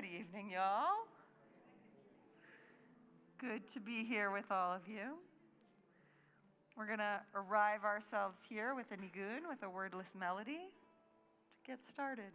Good evening, y'all. Good to be here with all of you. We're going to arrive ourselves here with a nigun, with a wordless melody, to get started.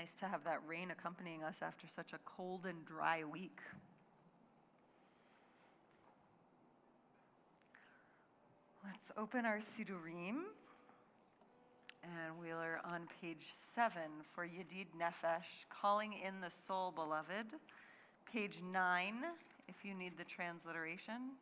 Nice to have that rain accompanying us after such a cold and dry week. Let's open our Sidurim, and we are on page 7 for Yedid Nefesh, calling in the soul beloved. Page 9, if you need the transliteration.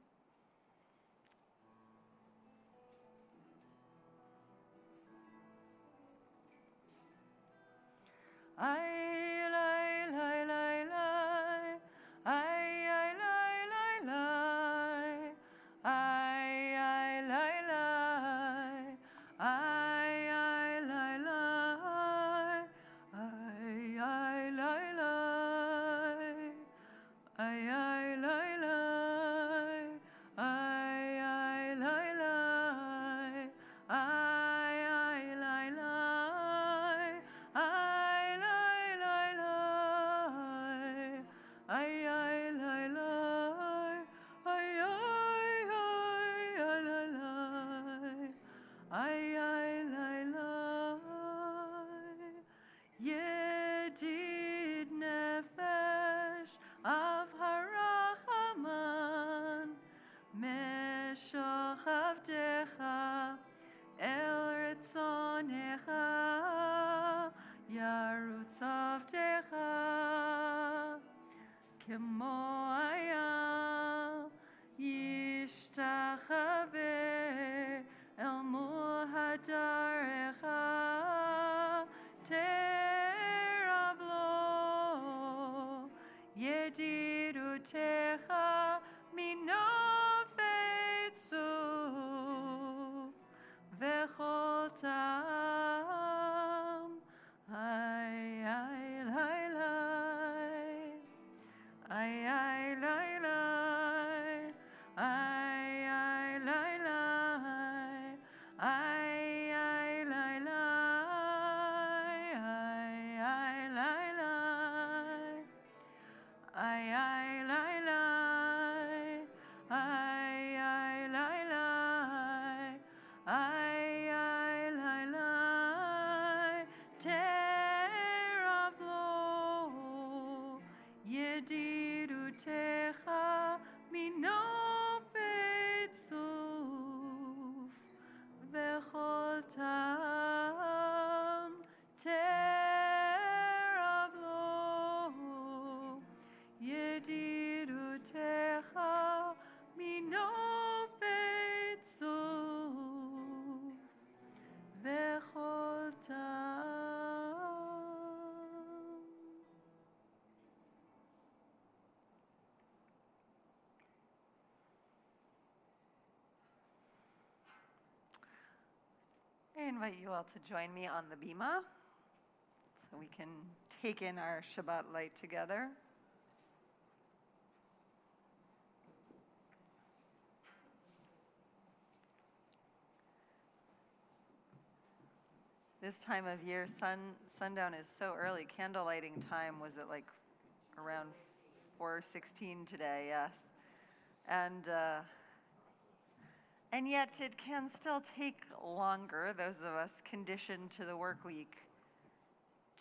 invite you all to join me on the Bima so we can take in our Shabbat light together. This time of year, sundown is so early. Candle lighting time was at like around 4:16 today, yes. And yet it can still take longer, those of us conditioned to the work week,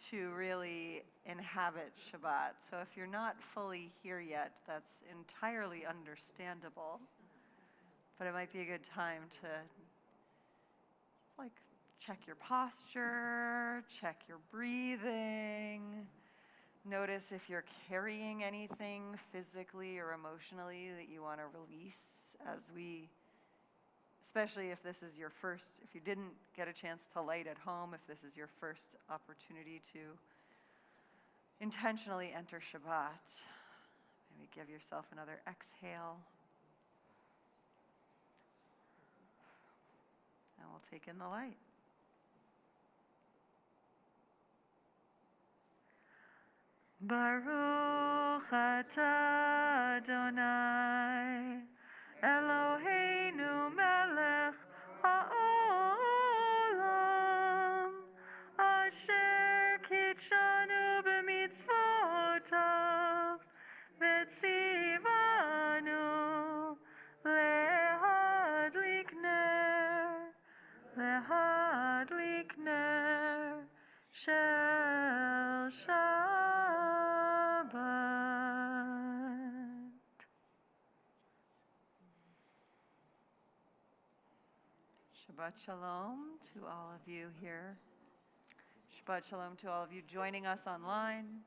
to really inhabit Shabbat. So if you're not fully here yet, that's entirely understandable. But it might be a good time to check your posture, check your breathing. Notice if you're carrying anything physically or emotionally that you want to release especially if this is your first, if you didn't get a chance to light at home, if this is your first opportunity to intentionally enter Shabbat. Maybe give yourself another exhale. And we'll take in the light. Baruch atah Adonai Eloheinu melech ha'olam asher kitshanu b'mitzvotav v'tzivanu lehadlik ner shel Shabbat Shalom to all of you here. Shabbat Shalom to all of you joining us online.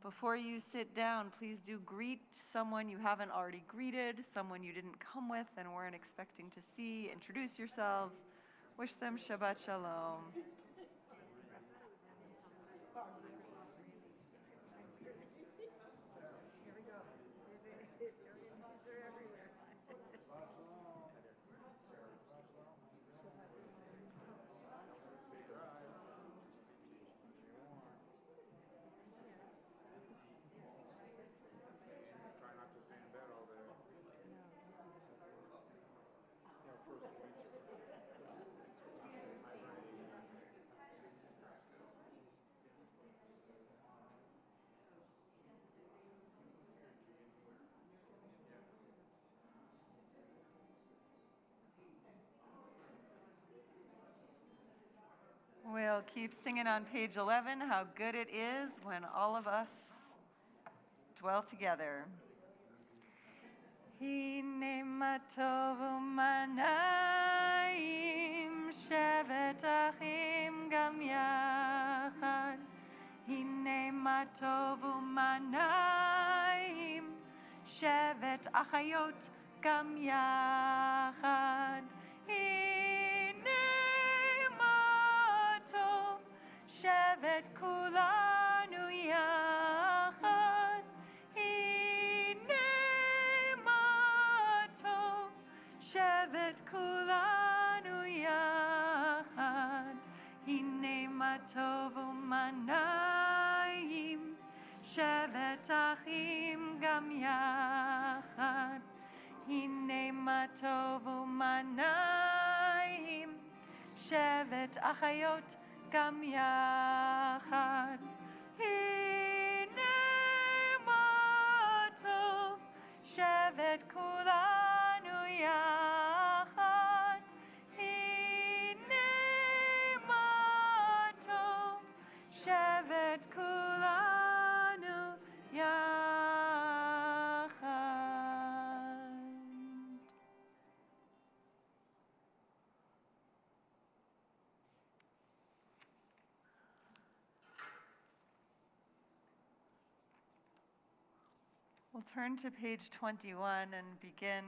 Before you sit down, please do greet someone you haven't already greeted, someone you didn't come with and weren't expecting to see. Introduce yourselves. Wish them Shabbat Shalom. We'll keep singing on page 11, how good it is when all of us dwell together. Hine ma tov u'manayim shevet achim gam yachad. Hine ma tov u'manayim shevet achayot gam yachad. Shevet kulanu yachad, hine ma tov. Shevet kulanu yachad, hine ma tov u'manayim. Shevet achim gam yachad, hine ma tov u'manayim. Shevet achayot gam yachad, hine ma tov. Shevet kulanu yachad, hine ma tov. Shevet kulanu yachad. We'll turn to page 21 and begin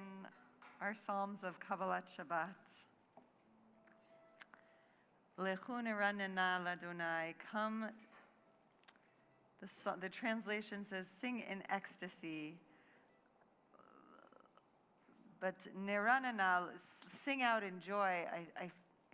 our Psalms of Kabbalat Shabbat. Lechu neranena l'Adonai, come, the translation says, sing in ecstasy. But neranena, sing out in joy,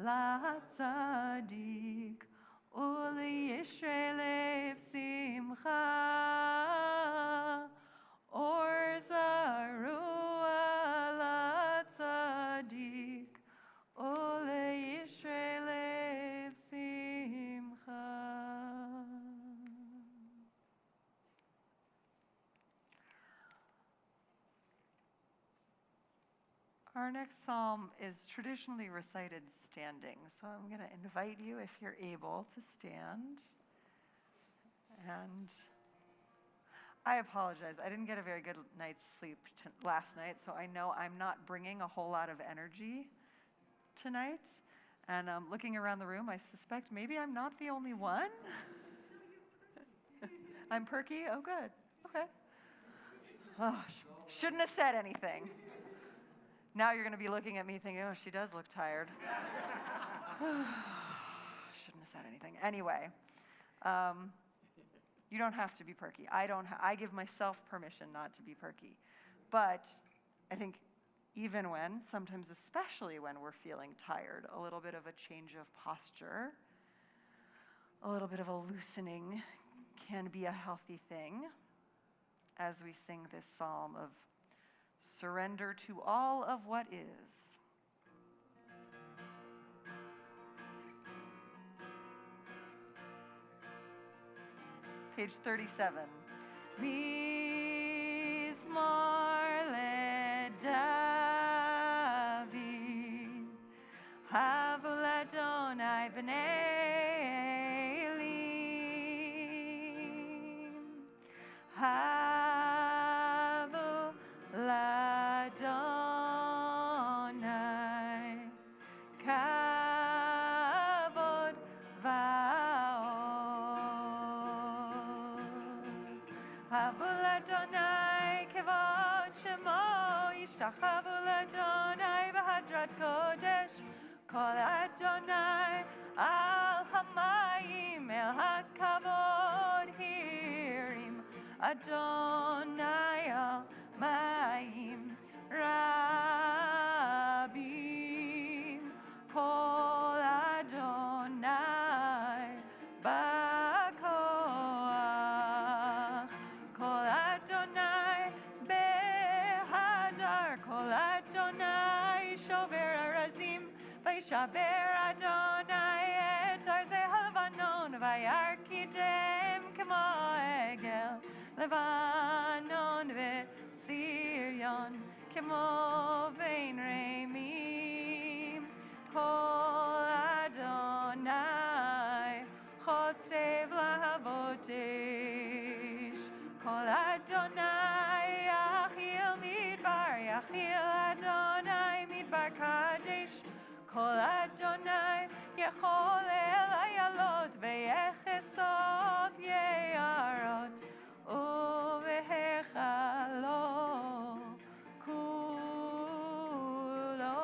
LaTzadik u'lYisrael simcha or zarua LaTzadik u'lYisrael simcha. Our next psalm is traditionally recited standing, so I'm going to invite you, if you're able, to stand. And I apologize. I didn't get a very good night's sleep last night, so I know I'm not bringing a whole lot of energy tonight. And looking around the room, I suspect maybe I'm not the only one. I'm perky? Oh, good. Okay. Oh, shouldn't have said anything. Now you're going to be looking at me thinking, oh, she does look tired. Shouldn't have said anything. Anyway, you don't have to be perky. I give myself permission not to be perky. But I think even when, sometimes especially when we're feeling tired, a little bit of a change of posture, a little bit of a loosening can be a healthy thing as we sing this psalm of surrender to all of what is. Page 37. Mizmor leDavid, havu l'Adonai b'nei Elim, havu l'Adonai kavod va'oz, havu l'Adonai kavod shemo, yishtachavu l'Adonai b'hadrat kodesh, kol Adonai al hamayim el hakavod hirim, Adonai al mayim rabim, kol Adonai b'koach, kol Adonai behadar, kol Adonai shover arazim, vayishaber Adonai et arzei halevanon, vayarkidem kemo egel, Levanon veSirion kemo vein reimim, kol Adonai chotzev lahavotesh, kol Adonai yachil midbar, yachil Adonai midbar kadesh, kol Adonai yechol el ayalot veyechesov ye'arot, uvehechalo kulo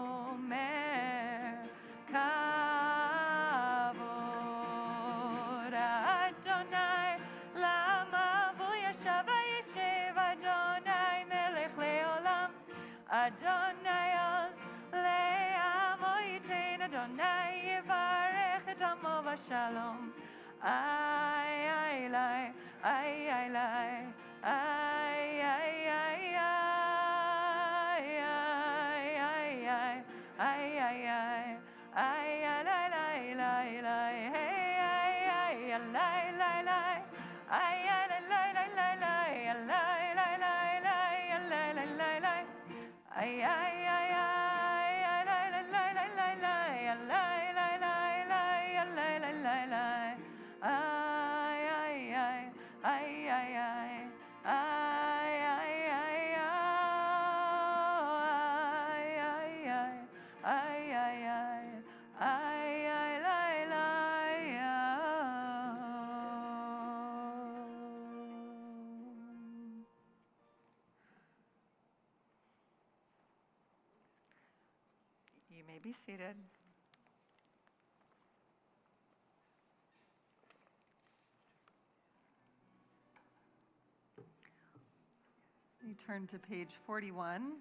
omer kavod Adonai lama v'yashav v'yishev Adonai melech leolam, Adonai oz le'amo yitain, Adonai yivarech et amo v'shalom. Ay, ay, ay, ay, ay, ay, ay, ay, You may be seated. We turn to page 41.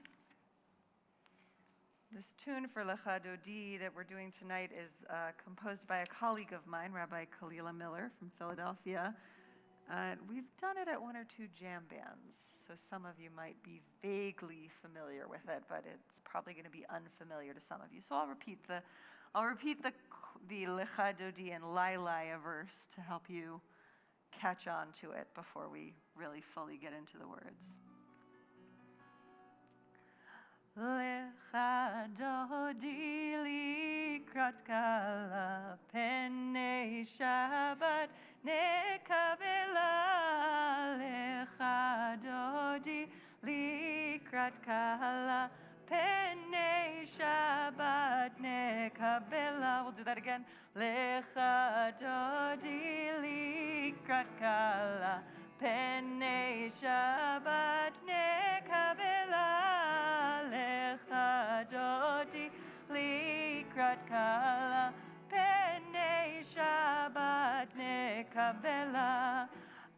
This tune for Lecha Dodi that we're doing tonight is composed by a colleague of mine, Rabbi Kalila Miller from Philadelphia. We've done it at one or two jam bands, so some of you might be vaguely familiar with it, but it's probably going to be unfamiliar to some of you. So I'll repeat the Lecha Dodi and Lailaya verse to help you catch on to it before we really fully get into the words. Lecha Dodi likrat kala penei Shabbat nekabela. Lecha Dodi likrat kala penei Shabbat nekabela. We'll do that again. Lecha Dodi likrat kala penei Shabbat nekabela. Lecha Dodi likrat kala penei Shabbat nekabela.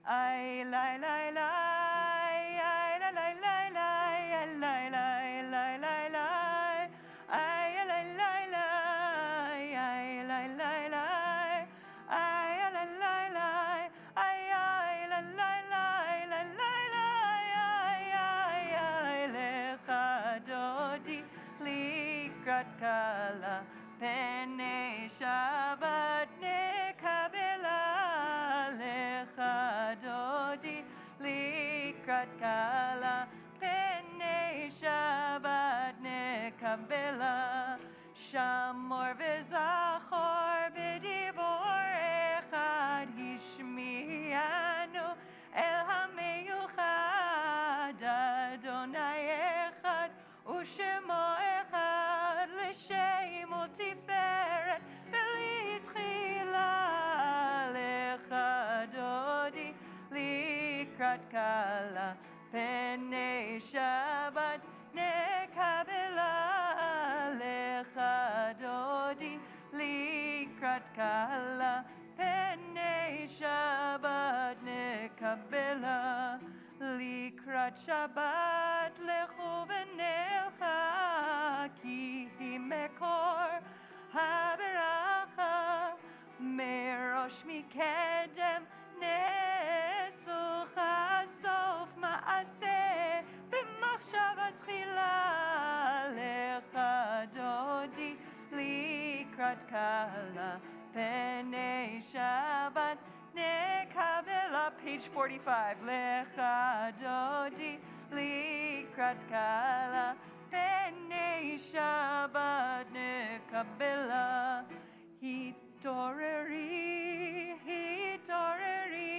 Ay lai lai lai, ay lai lai lai lai, ay lai lai lai lai lai, ay lai lai lai, ay lai lai lai, ay lai lai lai, ay lai lai lai, lai lai lai, ay Lecha Dodi likrat kala penei Shabbat nekabela. Lecha Dodi likrat kala penei Shabbat nekabela. Shamor v'zachor b'dibor echad hishmianu el hameyuchad Adonai echad u'shemo echad l'shemo tiferet v'litchila. Lecha Dodi likrat kala penei Shabbat nekabela. Lecha Dodi likrat kala penei Shabbat nekabela. Likrat Shabbat lechu v'nelcha ki hi mekor haberacha merosh mikedem nesucha sof maaseh b'machshava tchila. Lecha Dodi likrat kala penei Shabbat nekabela. Page 45. Lecha Dodi likrat kala penei Shabbat nekabela. Hitoreri, hitoreri,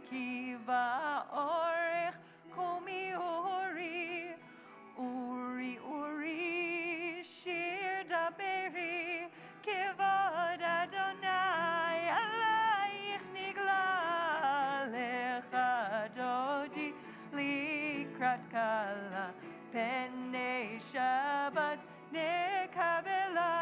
ki va'orech komi uri, uri, uri, shir daberi, kevod Adonai alayich nigla. Lecha Dodi likrat kala penei Shabbat nekabela.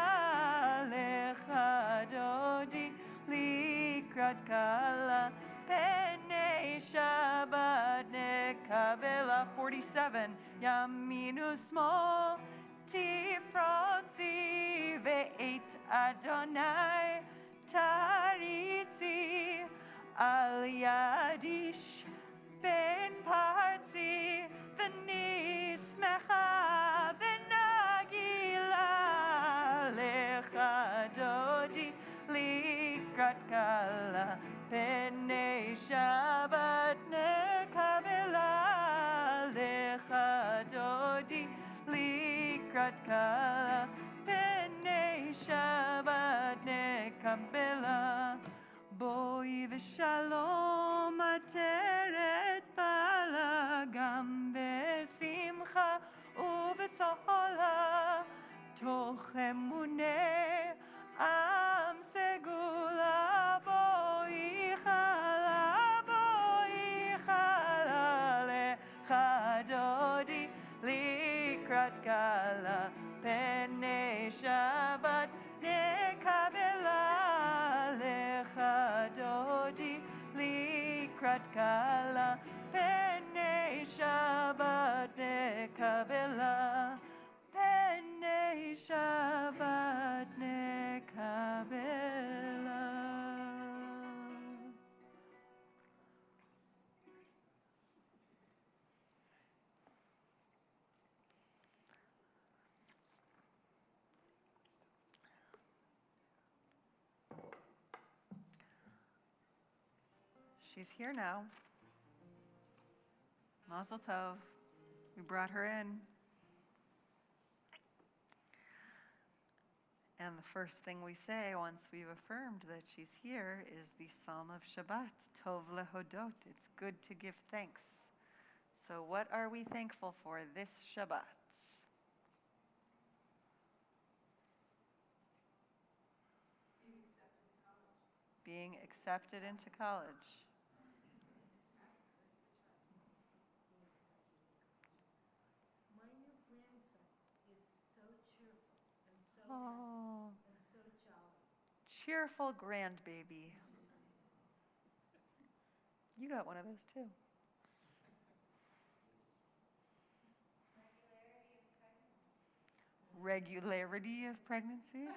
Lecha Dodi likrat kala penei Shabbat nekabela. 47. Yaminu smol tifrotzi ve'et Adonai taritzi al yadish ben partzi v'nismecha v'nagila. Lecha Dodi likrat kala penei Shabbat nekabela. Lecha Dodi likrat kala penei Shabbat nekabela. Boi v'shalom ateret bala gam besimcha u'b'tzola toch emuneh am segula. Boi chala, boi chala. Lecha Dodi likrat kala penei Shabbat nekabela. Lecha Dodi likrat kala penei Shabbat nekabela. Penei She's here now. Mazel tov. We brought her in. And the first thing we say once we've affirmed that she's here is the Psalm of Shabbat, Tov lehodot. It's good to give thanks. So what are we thankful for this Shabbat? Being accepted into college. My new grandson is so cheerful and so Oh, happy and so jolly. cheerful grandbaby. You got one of those too. Regularity of pregnancy.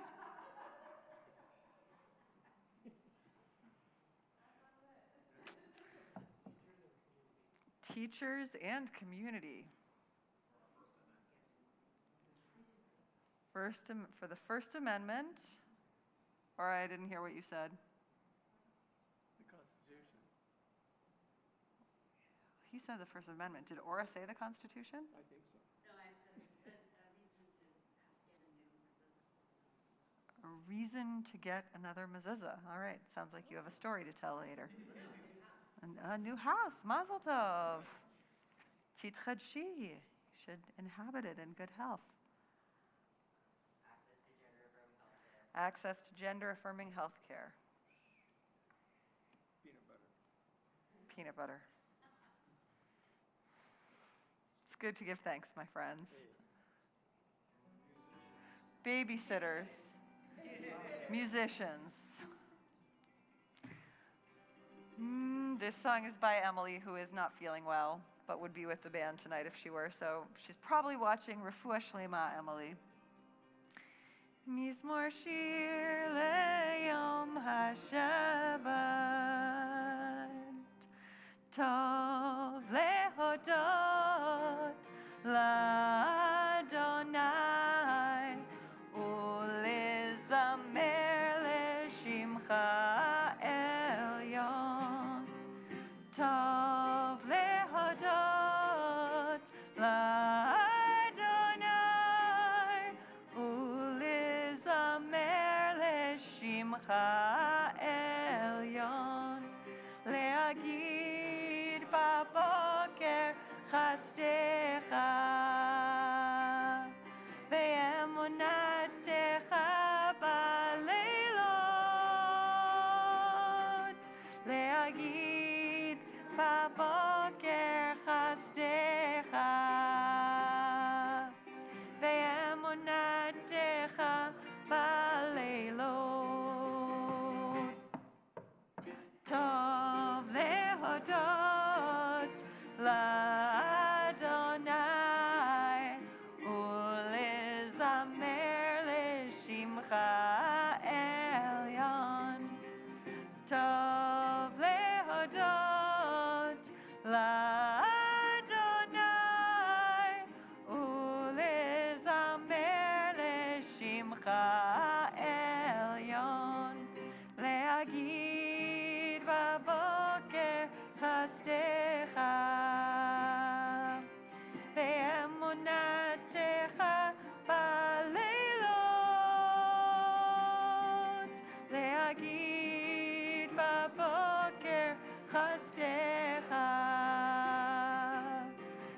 Teachers and community. For the First Amendment, or I didn't hear what you said. The Constitution. He said the First Amendment. Did Ora say the Constitution? I think so. No, I said a reason to get another mezuzah. A reason to get another mezuzah. All right, sounds like you have a story to tell later. A new house, Mazel Tov. Titchadshi, you should inhabit it in good health. Access to gender-affirming health care. Peanut butter. Peanut butter. It's good to give thanks, my friends. Babysitters. Musicians. This song is by Emily, who is not feeling well, but would be with the band tonight if she were. So she's probably watching Refuah Shlema, Emily. Mizmor shir leyom haShabbat, tov lehodot la'Adonai, ulezamer leshimcha elyon, tov lehodot la'Adonai, ulezamer leshimcha elyon, leagid baboker chastecha, ve'emunatecha baleilot, leagid baboker chastecha, ve'emunatecha baleilot. Tov lehodot la'Adonai, ulezamer leshimcha elyon. Tov lehodot la'Adonai, ulezamer leshimcha elyon. Leagid baboker chastecha, ve'emunatecha baleilot. Leagid baboker chastecha,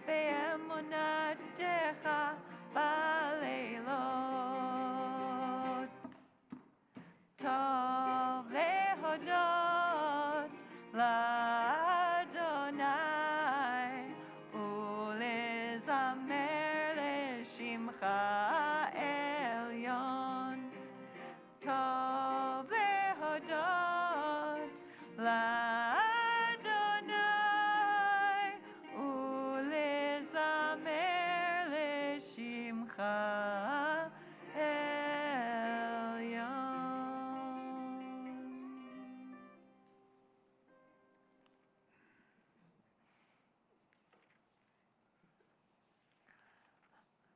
ve'emunatecha baleilot. Tov lehodot la'Adonai, ulezamer leshimcha elyon. Tov lehodot la'Adonai, ulezamer leshimcha elyon.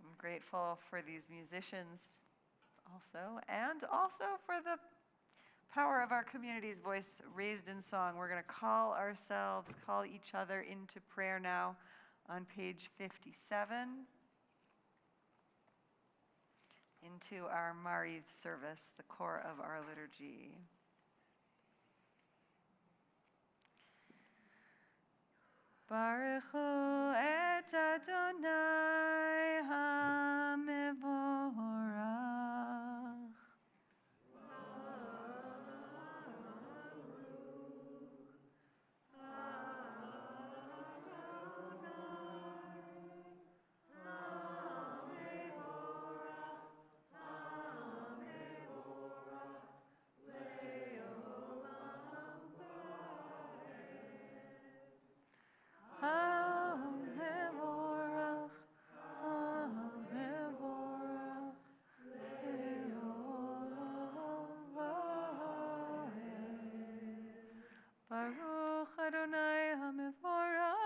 I'm grateful for these musicians also, and also for the Power of our community's voice raised in song. We're going to call each other into prayer now on page 57 into our Mariv service, the core of our liturgy. Baruch hu et Adonai HaMevorach. Baruch Adonai HaMevorach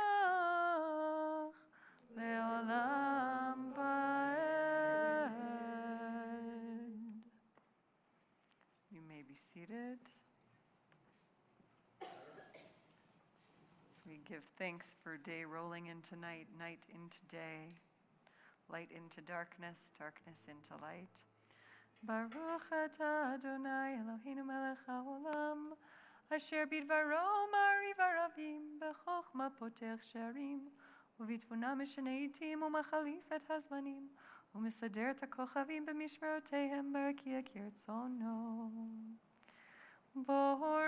Le'olam Va'ed. You may be seated. So we give thanks for day rolling into night, night into day, light into darkness, darkness into light. Baruch atah Adonai Eloheinu melech haolam, asher bidvaro mariv aravim, bechokma potech sharim, ובתבונה משנה עתים ומחליף את הזמנים, ומסדר את הכוכבים במשמרותיהם ברקיע כרצונו. בורא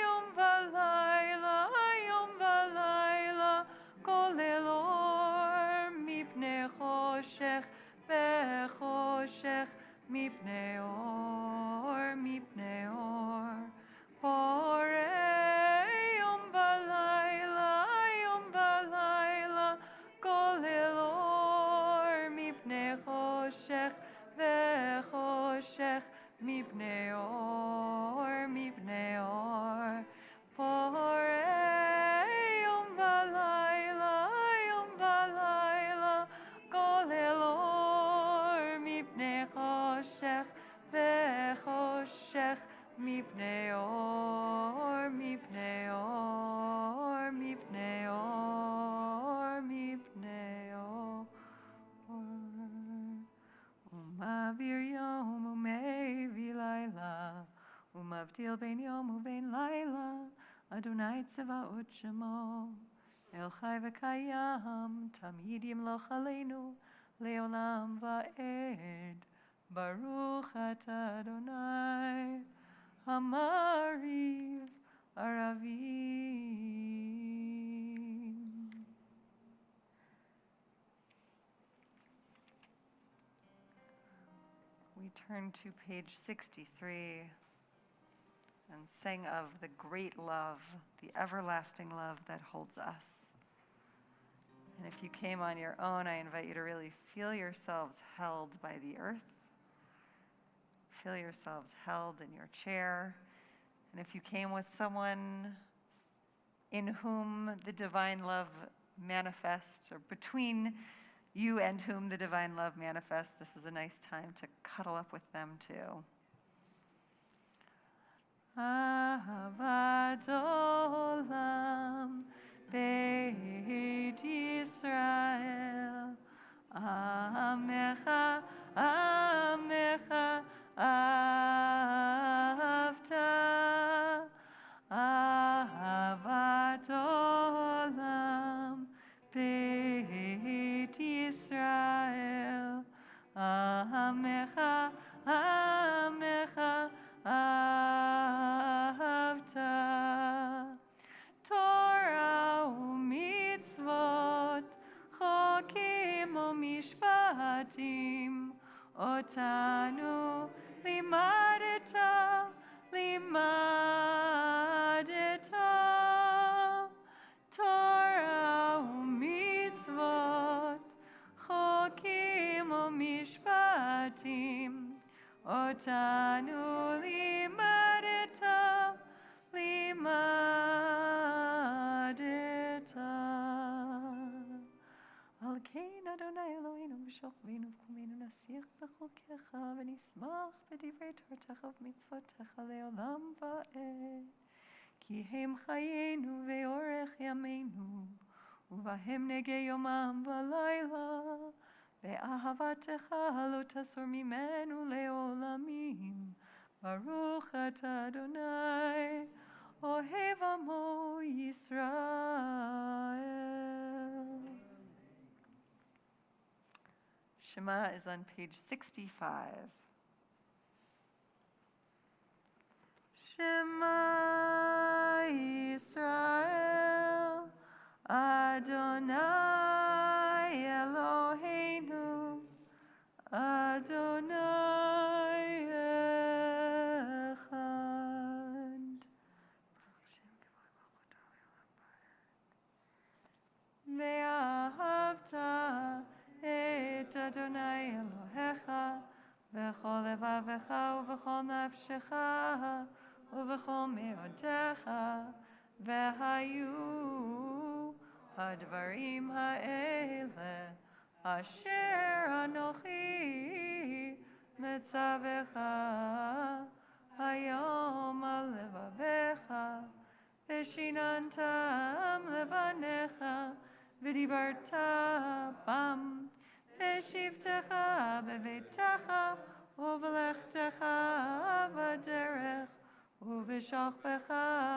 יום ולילה, יום ולילה, כולל אור מפני חושך, בחושך מפני אור, מפני אור. בורא יום ולילה, יום ולילה, כולל אור מפני חושך, בחושך מפני אור, מפני אור. בורא יום ולילה, יום ולילה, כולל אור מפני חושך, בחושך מפני אור, מפני אור, מפני אור, מפני אור. ומעביר יום ומביא לילה, ומבדיל בין יום ובין לילה, אדוני צבאות שמו. אל חי וקיים, תמיד ימלוך עלינו, לעולם ועד. ברוך אתה אדוני, המריב ערבים. We turn to page 63 and sing of the great love, the everlasting love that holds us. And if you came on your own, I invite you to really feel yourselves held by the earth. Feel yourselves held in your chair. And if you came with someone in whom the divine love manifests, or between you and whom the divine love manifests, this is a nice time to cuddle up with them too. Ahavat olam beit Yisrael, Amecha, Amecha, Avta. Ahavat olam beit Yisrael, Amecha, Amecha, Avta. Torah u'mitzvot, chokim u'mishpatim, otanu limadeta, limadeta. Torah u'mitzvot, chokim u'mishpatim, otanu limadeta, limadeta. Alkein Adonai Eloheinu b'shokveinu v'kumeinu ונסיך בחוקיך, ונשמח בדברי תורתך ומצוותיך לעולם ועד. כי הם חיינו ואורך ימינו, ובהם נגע יומם ולילה, ואהבתך לא תסור ממנו לעולמים. ברוך אתה אדוני, אוהב עמו ישראל. Shema is on page 65. Shema Yisrael, Adonai Eloheinu, Adonai Echad. Ve'ahavta et Adonai Elohecha b'chol levavecha u'b'chol nafshecha u'b'chol me'odecha ve'hayu hadvarim ha'ele asher anochi metzavecha hayom al levavecha v'shinantam levanecha v'dibarta bam v'shivtecha b'veitecha ובלכתך בדרך, ובשוכבך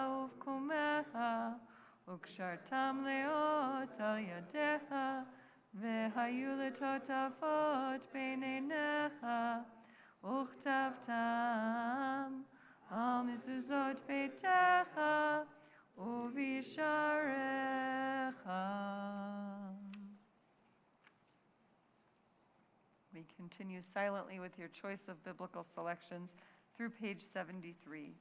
ובקומך, וקשרתם לאות על ידיך, והיו לטוטפות בין עיניך, וכתבתם על מזוזות ביתך ובשעריך. We continue silently with your choice of biblical selections through page 73.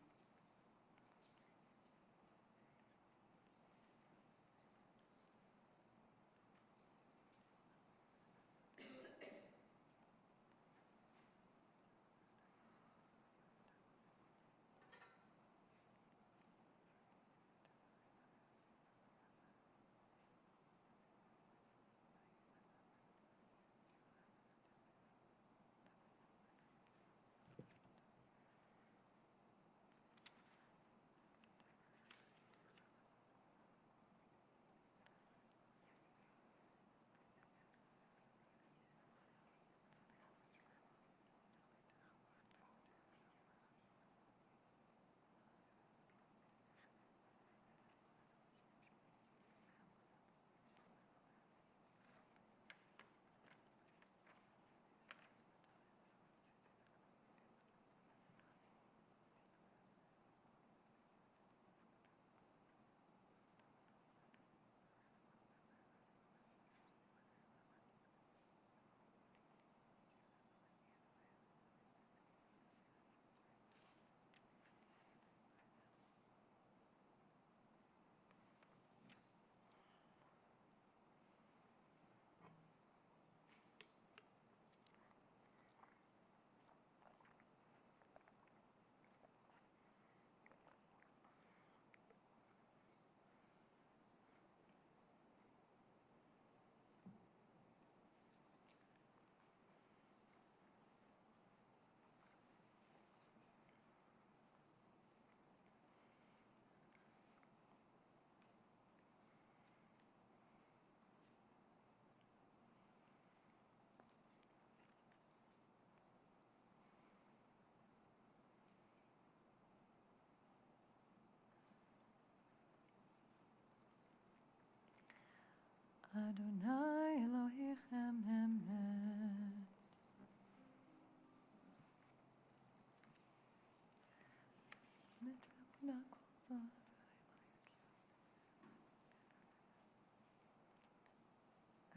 Adonai Elohechem Emet.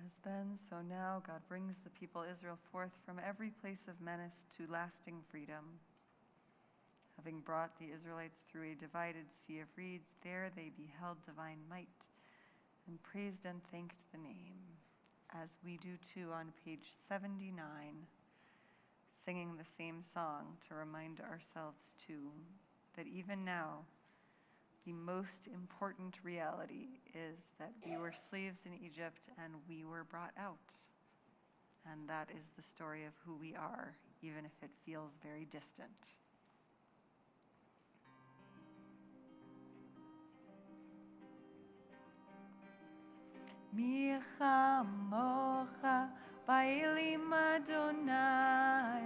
As then, so now, God brings the people Israel forth from every place of menace to lasting freedom. Having brought the Israelites through a divided sea of reeds, there they beheld divine might and praised and thanked the name, as we do too on page 79, singing the same song to remind ourselves too that even now, the most important reality is that we were slaves in Egypt and we were brought out. And that is the story of who we are, even if it feels very distant. Mi chamocha ba'elim Adonai,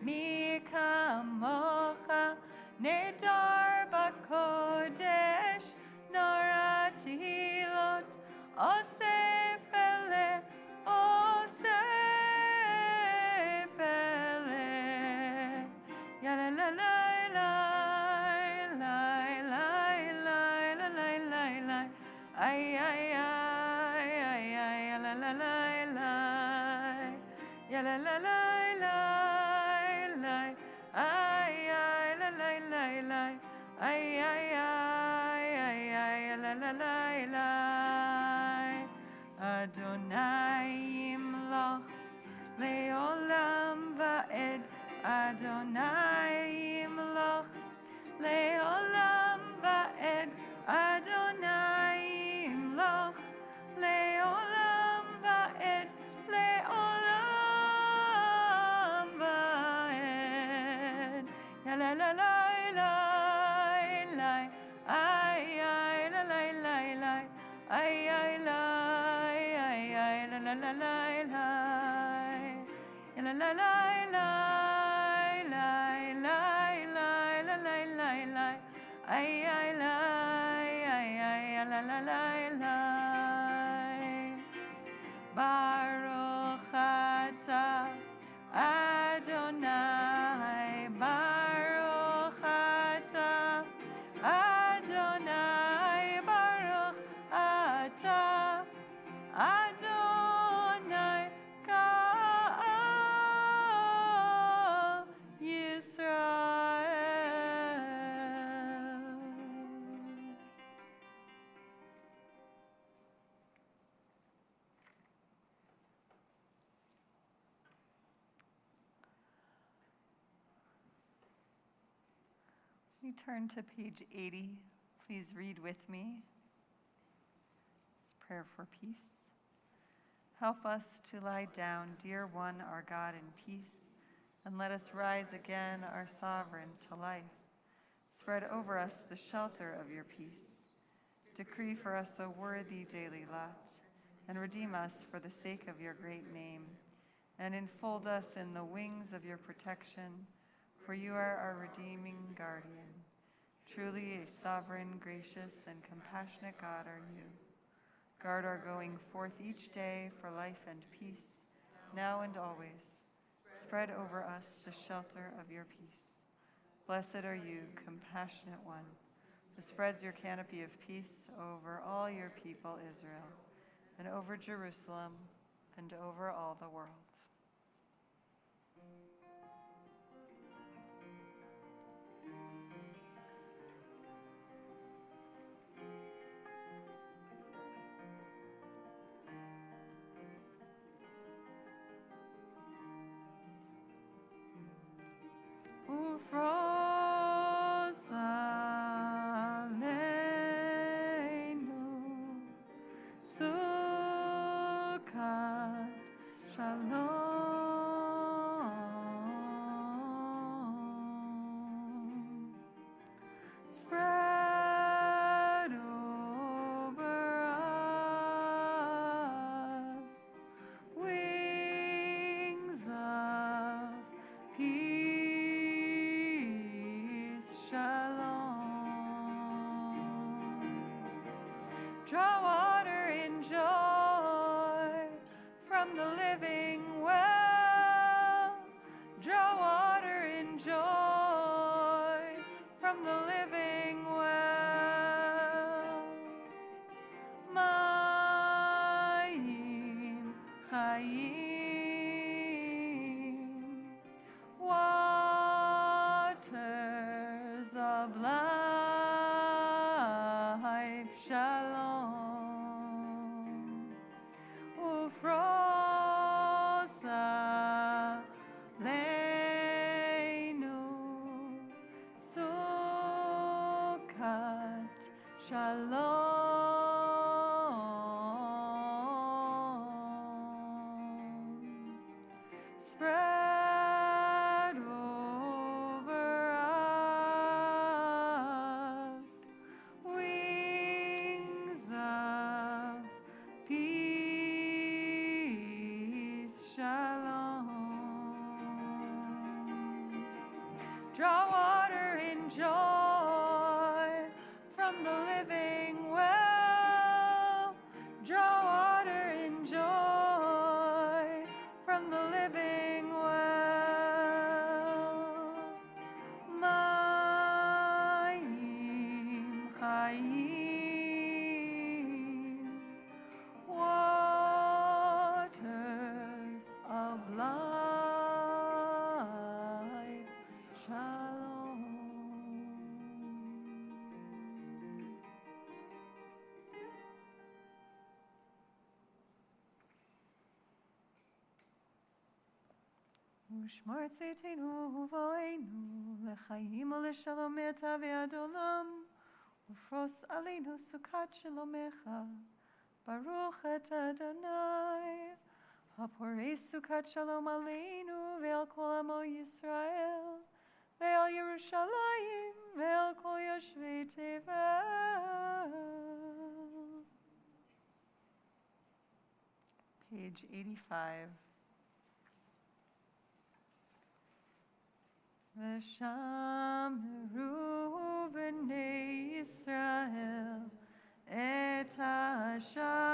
mi chamocha nedar b'kodesh, nara tehilot, osef ele, osef ele. Ya la la la la la la la la la la la. Ay ay ay. La la la, ya la la la la la, ay ay la la la la, ay ay ay ay ay la la la la. Adonai yimloch leolam va'ed, Adonai yimloch leolam va'ed, Adonai yimloch leolam va'ed, leolam va'ed. Ya la la la la la, ay ay la la la la, ay ay la ay ay la la la la la, ya la la la la la la la la la la la, ay ay la ay ay la la la la. Baruch atah Adonai, Baruch atah Adonai, Baruch atah Adonai Ka'al Yisrael. We turn to page 80. Please read with me. It's prayer for peace. Help us to lie down, dear one, our God, in peace, and let us rise again, our sovereign, to life. Spread over us the shelter of your peace. Decree for us a worthy daily lot, and redeem us for the sake of your great name, and enfold us in the wings of your protection, for you are our redeeming guardian. Truly a sovereign, gracious, and compassionate God are you. Guard our going forth each day for life and peace, now and always. Spread over us the shelter of your peace. Blessed are you, compassionate one, who spreads your canopy of peace over all your people Israel, and over Jerusalem, and over all the world. Draw water in joy from the living well. Draw water in joy from the living well. Mayim Chayim, waters of life. Shalom. שמור צאתנו ובואנו, לחיים ולשלום אתה ועד עולם, ופרוס עלינו סוכת שלומך. ברוך אתה אדוני, הפורס סוכת שלום עלינו ועל כל עמו ישראל, ועל ירושלים ועל כל יושבי תבל. Page 85. ושמרו בני ישראל את השבת,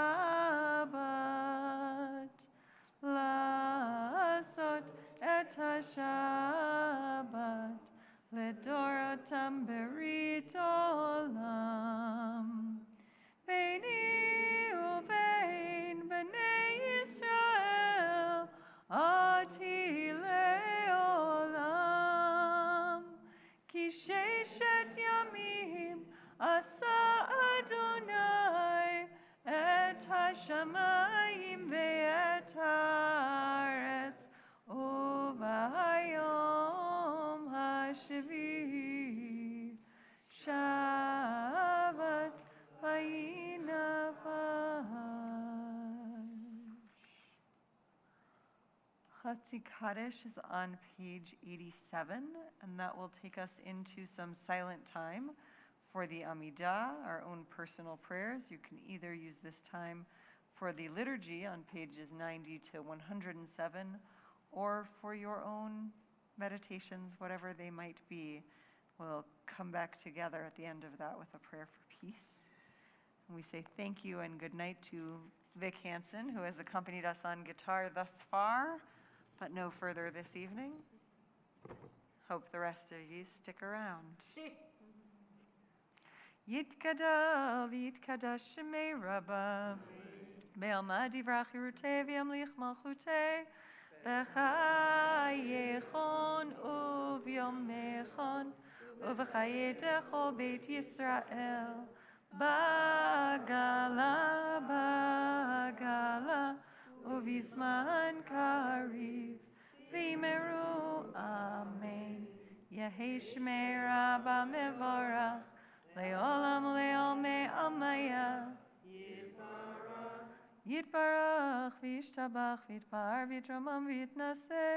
לעשות את השבת לדורותם ברית עולם. ביני ובין בני ישראל עתי לעולם, כי ששת ימים עשה אדוני את השמיים ואת הארץ, וביום השביעי שבת וינפש. Chatzi Kaddish is on page 87, and that will take us into some silent time for the Amidah, our own personal prayers. You can either use this time for the liturgy on pages 90 to 107, or for your own meditations, whatever they might be. We'll come back together at the end of that with a prayer for peace. And we say thank you and good night to Vic Hansen, who has accompanied us on guitar thus far, but no further this evening. Hope the rest of you stick around. Yitkadal v'yitkadash shemei Rabba, be'alma divrach yirutei v'yamlich malchutei, b'chayechon uvyomechon, uv'chayedecho beit Yisrael, bagala, bagala, uvizman kariv, v'imeru, amen. Yehi shmei Rabba mevorach, le'olam le'olmei amaya. Yitbarach, v'yishtabach, v'yitpar, v'yitramam, v'yitnaseh,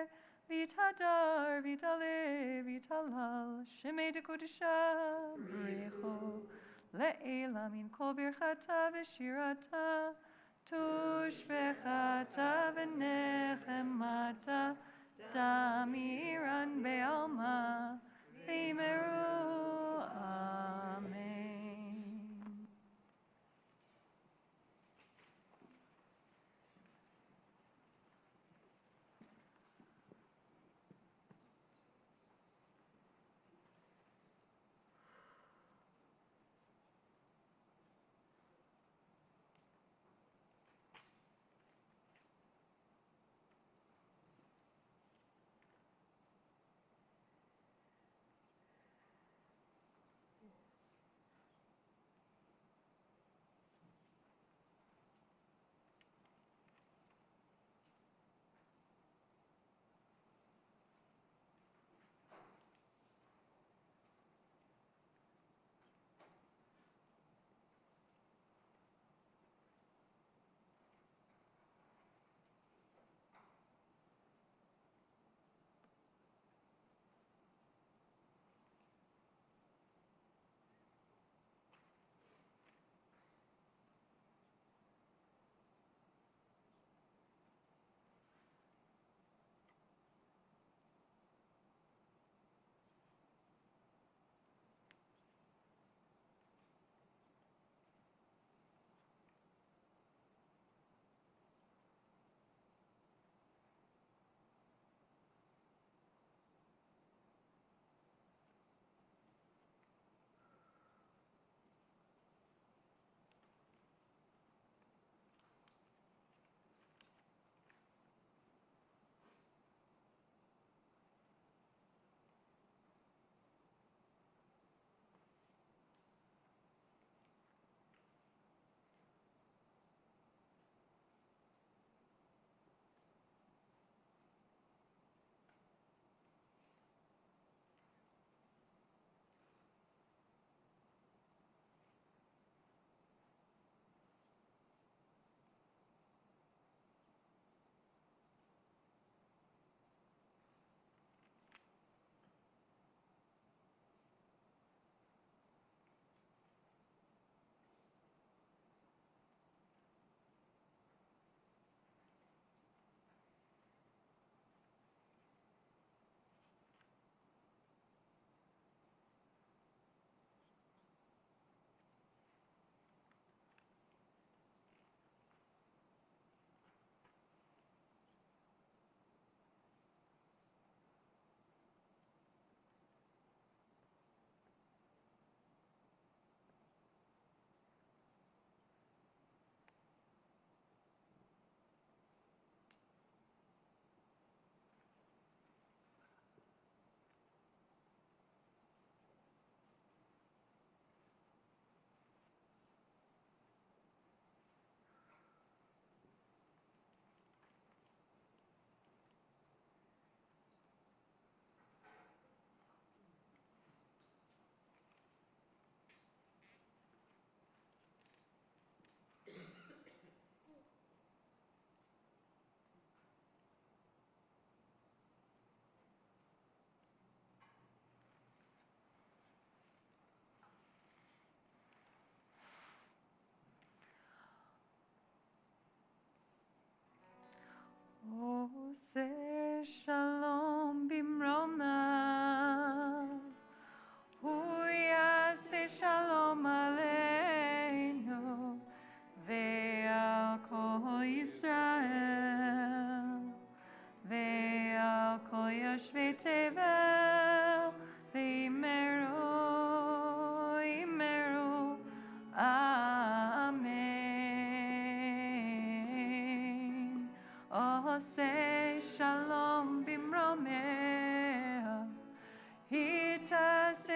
v'yithadar, v'yitale, v'yitalal, shemei dekodisha, b'recho, le'ela min kol birchata v'shirata, tushbechata v'nechemata, damiran be'alma, v'imeru, amen.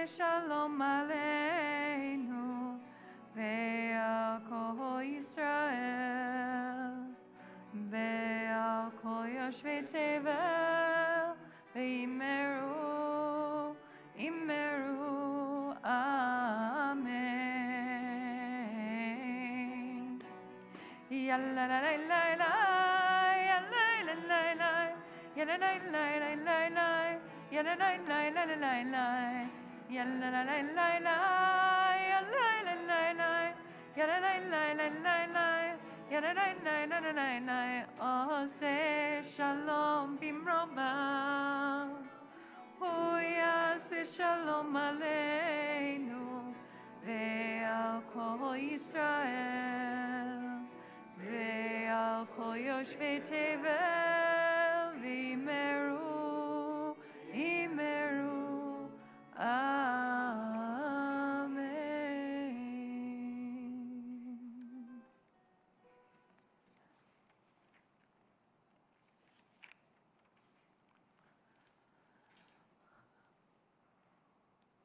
shalom aleinu ve'al kol Yisrael ve'al kol yoshvei tevel ve'imeru amen. Yalla la la la la, yalla la la la, yalla la la la la la, yalla la la la la la la, yalla la la la la, yalla la la la, yalla la la la la la, yalla la la la la la la. Ose shalom bimroma, hu yaseh shalom aleinu ve'al kol Yisrael. Ve'al kol yoshvei tevel v'imeru, amen.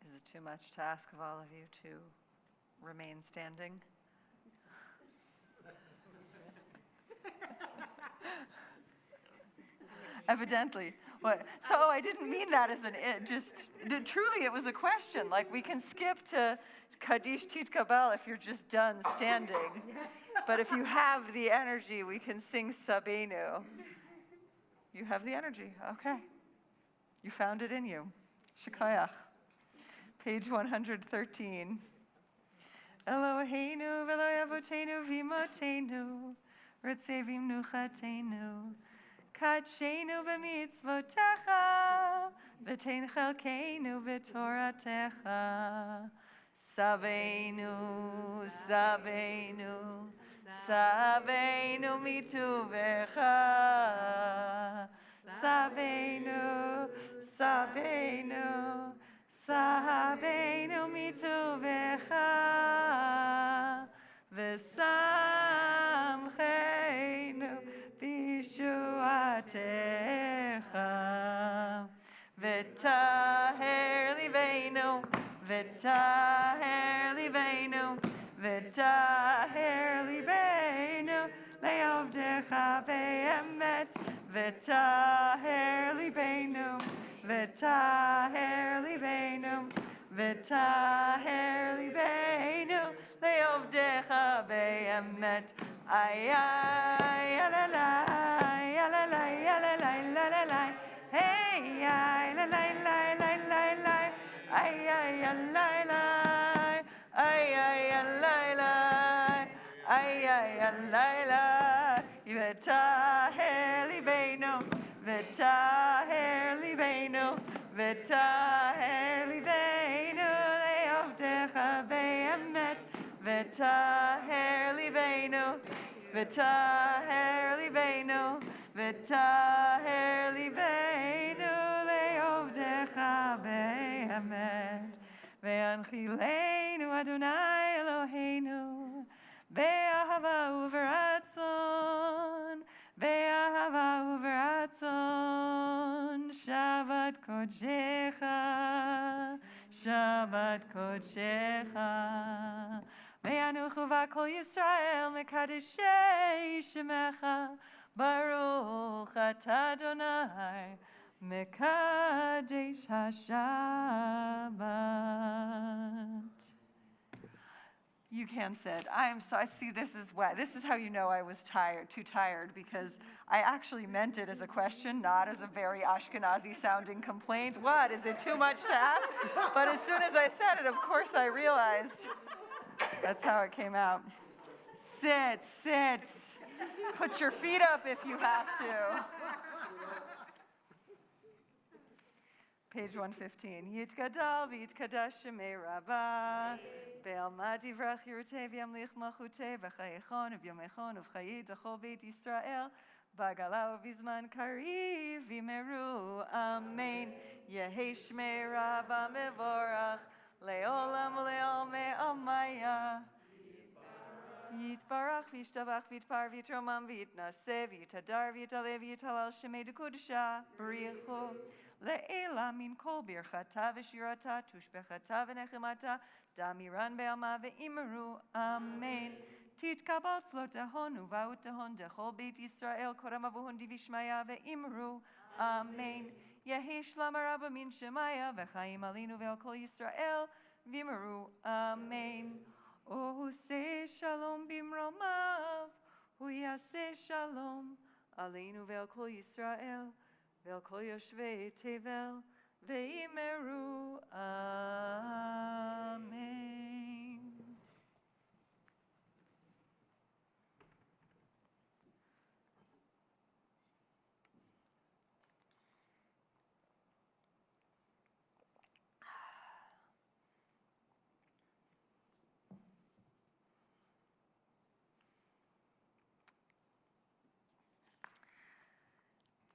Is it too much to ask of all of you to remain standing? Evidently. What? So I didn't mean that as an it. Truly, it was a question. Like, we can skip to Kaddish Titkabel if you're just done standing. But if you have the energy, we can sing Sabenu. You have the energy. Okay. You found it in you. Shekayach. Page 113. Eloheinu v'lo avotenu v'imotenu Ritzevim nuchatenu, Kadshenu v'mitzvotecha, V'tein chelkeinu v'toratecha. Sabeinu, Sabeinu, Sabeinu mituvecha. Sabeinu, Sabeinu, Sabeinu mituvecha. V'samcheinu b'yeshuatecha. V'taher liveinu, v'taher liveinu, v'taher liveinu, le'ovdecha be'emet. V'taher liveinu, v'taher liveinu, v'taher liveinu, le'ovdecha be'emet. Ay, ay, alalai, alalai, alalai, alalai. Hey, ay, la, la, la, la, la, la. Ay, ay, la, la. Ay, ay, la, la. Ay, ay, la, la. V'taher liveinu, v'taher liveinu, v'taher liveinu, le'ovdecha be'emet. V'taher liveinu, v'taher liveinu, v'taher liveinu, le'ovdecha be'emet. Ve'anchileinu Adonai Eloheinu, be'ahava uveratzon, be'ahava uveratzon. Shabbat kodecha, Shabbat kodecha. Ve'anuchu v'kol Yisrael mekadeshei shemecha. Baruch atah Adonai mekadesh haShabbat. You can sit. I see this is wet. This is how you know I was too tired, because I actually meant it as a question, not as a very Ashkenazi sounding complaint. What, is it too much to ask? But as soon as I said it, of course I realized that's how it came out. Sit, sit. Put your feet up if you have to. Page 115. Yitgadal v'yitkadash shemei Rabbah. Be'alma divrach yirtei v'yamlich malchutei v'chayechon v'yomechon v'chayid l'chol beit Yisrael b'gala v'bizman kariv v'meru. Amen. Yehei shmei Rabbah mevorach le'olam u'le'olmei almaya. Yitbarach v'yishtabach v'yitpar v'yitromam v'yitnaseh v'yitadar v'yitaleh v'yitalal shemei dekudesha b'richu Le'ela min kol birchata v'shirata, tushbechata v'nechemata, damiran be'alma ve'imru, amen. Titkabal tzlotehon uva'utehon dechol beit Yisrael, kodam avuhon divishmaya ve'imru, amen. Yehi shlam araba min shemaya, v'chaim alinu ve'al kol Yisrael, v'imru, amen. Oh, say shalom bimromav, hu yaseh shalom, aleinu ve'al kol Yisrael, ve'al kol yoshvei tevel, ve'imeru, amen.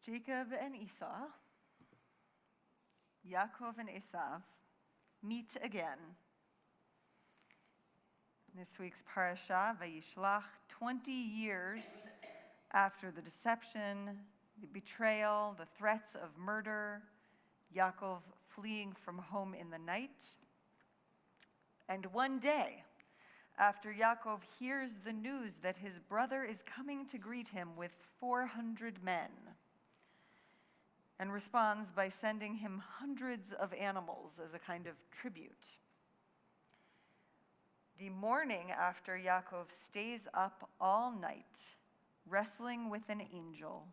Jacob and Esau, Yaakov and Esav meet again. This week's parasha, Vayishlach, 20 years after the deception, the betrayal, the threats of murder, Yaakov fleeing from home in the night. And one day, after Yaakov hears the news that his brother is coming to greet him with 400 men, and responds by sending him hundreds of animals as a kind of tribute. The morning after Yaakov stays up all night, wrestling with an angel,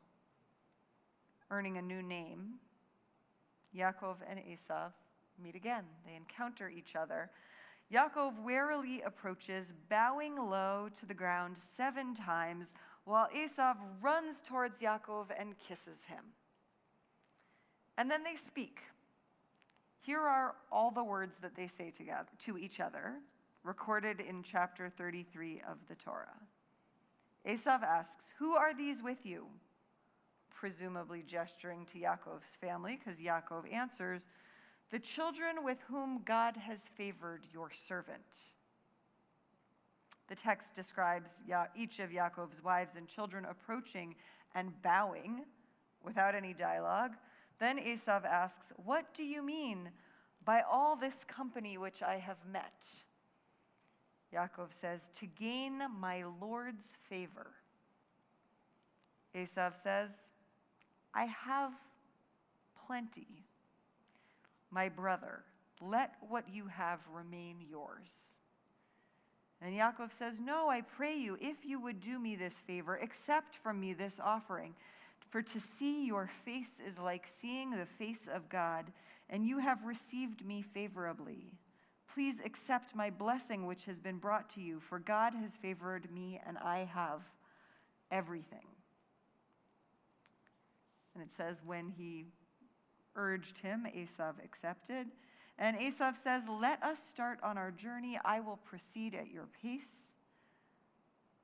earning a new name, Yaakov and Esav meet again. They encounter each other. Yaakov warily approaches, bowing low to the ground 7 times, while Esav runs towards Yaakov and kisses him. And then they speak. Here are all the words that they say together to each other, recorded in chapter 33 of the Torah. Esav asks, "Who are these with you?" Presumably gesturing to Yaakov's family, because Yaakov answers, "The children with whom God has favored your servant." The text describes each of Yaakov's wives and children approaching and bowing without any dialogue. Then Esav asks, "What do you mean by all this company which I have met?" Yaakov says, "To gain my Lord's favor." Esav says, "I have plenty. My brother, let what you have remain yours." And Yaakov says, "No, I pray you, if you would do me this favor, accept from me this offering. For to see your face is like seeing the face of God, and you have received me favorably. Please accept my blessing which has been brought to you, for God has favored me, and I have everything." And it says, when he urged him, Esav accepted. And Esav says, "Let us start on our journey. I will proceed at your pace."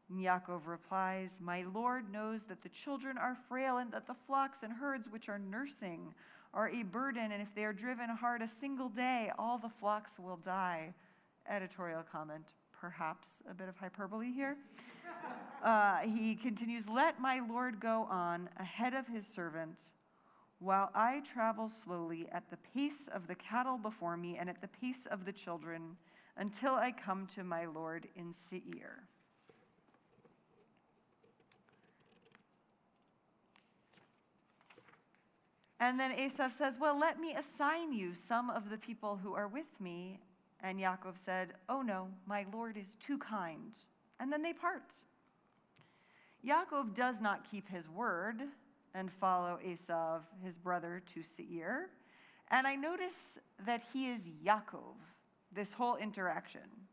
And Yaakov replies, "My Lord knows that the children are frail and that the flocks and herds which are nursing are a burden, and if they are driven hard a single day, all the flocks will die." Editorial comment, perhaps a bit of hyperbole here. He continues, "Let my Lord go on ahead of his servant, while I travel slowly at the pace of the cattle before me and at the pace of the children, until I come to my Lord in Seir." And then Esav says, "Well, let me assign you some of the people who are with me." And Yaakov said, "Oh no, my Lord is too kind." And then they part. Yaakov does not keep his word and follow Esav, his brother, to Seir. And I notice that he is Yaakov, this whole interaction.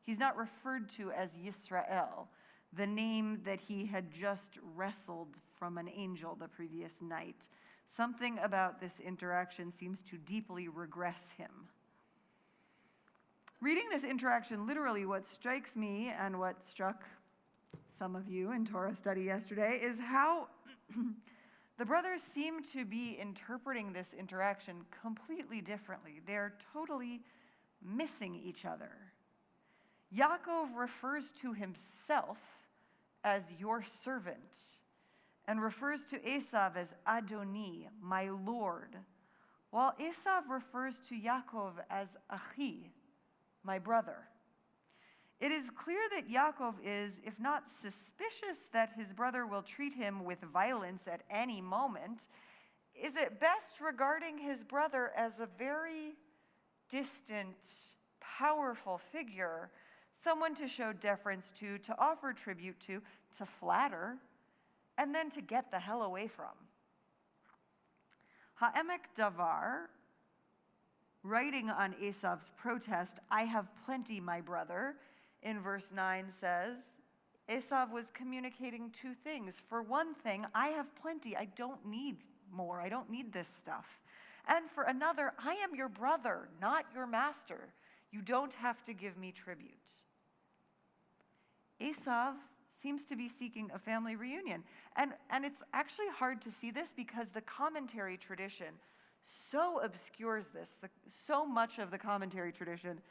He's not referred to as Yisrael, the name that he had just wrestled from an angel the previous night. Something about this interaction seems to deeply regress him. Reading this interaction literally, what strikes me and what struck some of you in Torah study yesterday is how the brothers seem to be interpreting this interaction completely differently. They're totally missing each other. Yaakov refers to himself as your servant, and refers to Esav as Adoni, my Lord, while Esav refers to Yaakov as Achi, my brother. It is clear that Yaakov is, if not suspicious that his brother will treat him with violence at any moment, is at best regarding his brother as a very distant, powerful figure, someone to show deference to offer tribute to flatter, and then to get the hell away from. Ha'emek Davar, writing on Esav's protest, "I have plenty, my brother," in verse 9 says, Esav was communicating two things. For one thing, I have plenty. I don't need more. I don't need this stuff. And for another, I am your brother, not your master. You don't have to give me tribute. Esav seems to be seeking a family reunion. And it's actually hard to see this because the commentary tradition so obscures this. So much of the commentary tradition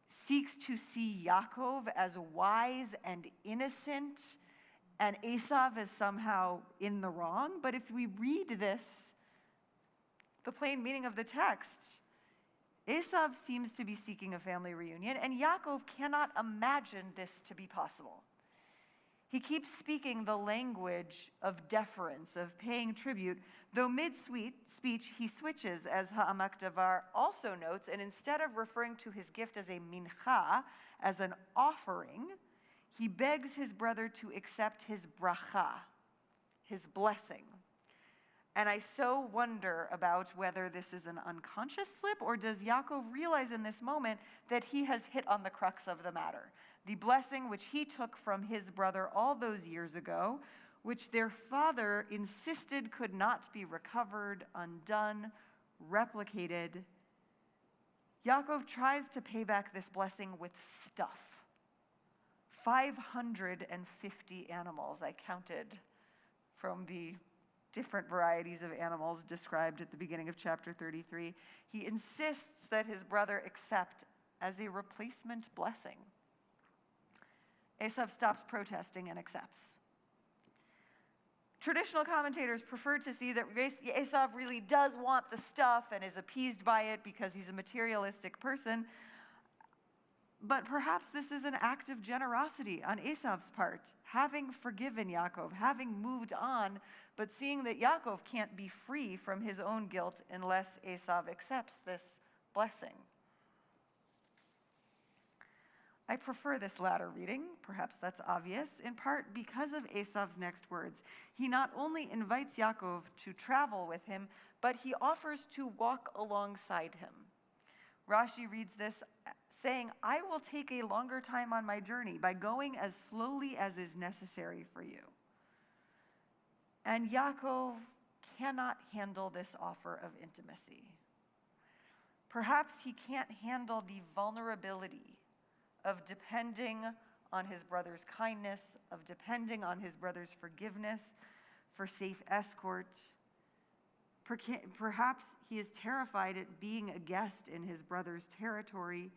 seeks to see Yaakov as wise and innocent, and Esav is somehow in the wrong. But if we read this, the plain meaning of the text, Esav seems to be seeking a family reunion, and Yaakov cannot imagine this to be possible. He keeps speaking the language of deference, of paying tribute, though mid-speech he switches, as Ha'amak Davar also notes, and instead of referring to his gift as a mincha, as an offering, he begs his brother to accept his bracha, his blessing. And I so wonder about whether this is an unconscious slip, or does Yaakov realize in this moment that he has hit on the crux of the matter? The blessing which he took from his brother all those years ago, which their father insisted could not be recovered, undone, replicated. Yaakov tries to pay back this blessing with stuff. 550 animals, I counted from the different varieties of animals described at the beginning of chapter 33. He insists that his brother accept as a replacement blessing. Esav stops protesting and accepts. Traditional commentators prefer to see that Esav really does want the stuff and is appeased by it because he's a materialistic person. But perhaps this is an act of generosity on Esav's part, having forgiven Yaakov, having moved on, but seeing that Yaakov can't be free from his own guilt unless Esav accepts this blessing. I prefer this latter reading, perhaps that's obvious, in part because of Esav's next words. He not only invites Yaakov to travel with him, but he offers to walk alongside him. Rashi reads this saying, I will take a longer time on my journey by going as slowly as is necessary for you. And Yaakov cannot handle this offer of intimacy. Perhaps he can't handle the vulnerability of depending on his brother's kindness, of depending on his brother's forgiveness for safe escort. Perhaps he is terrified at being a guest in his brother's territory,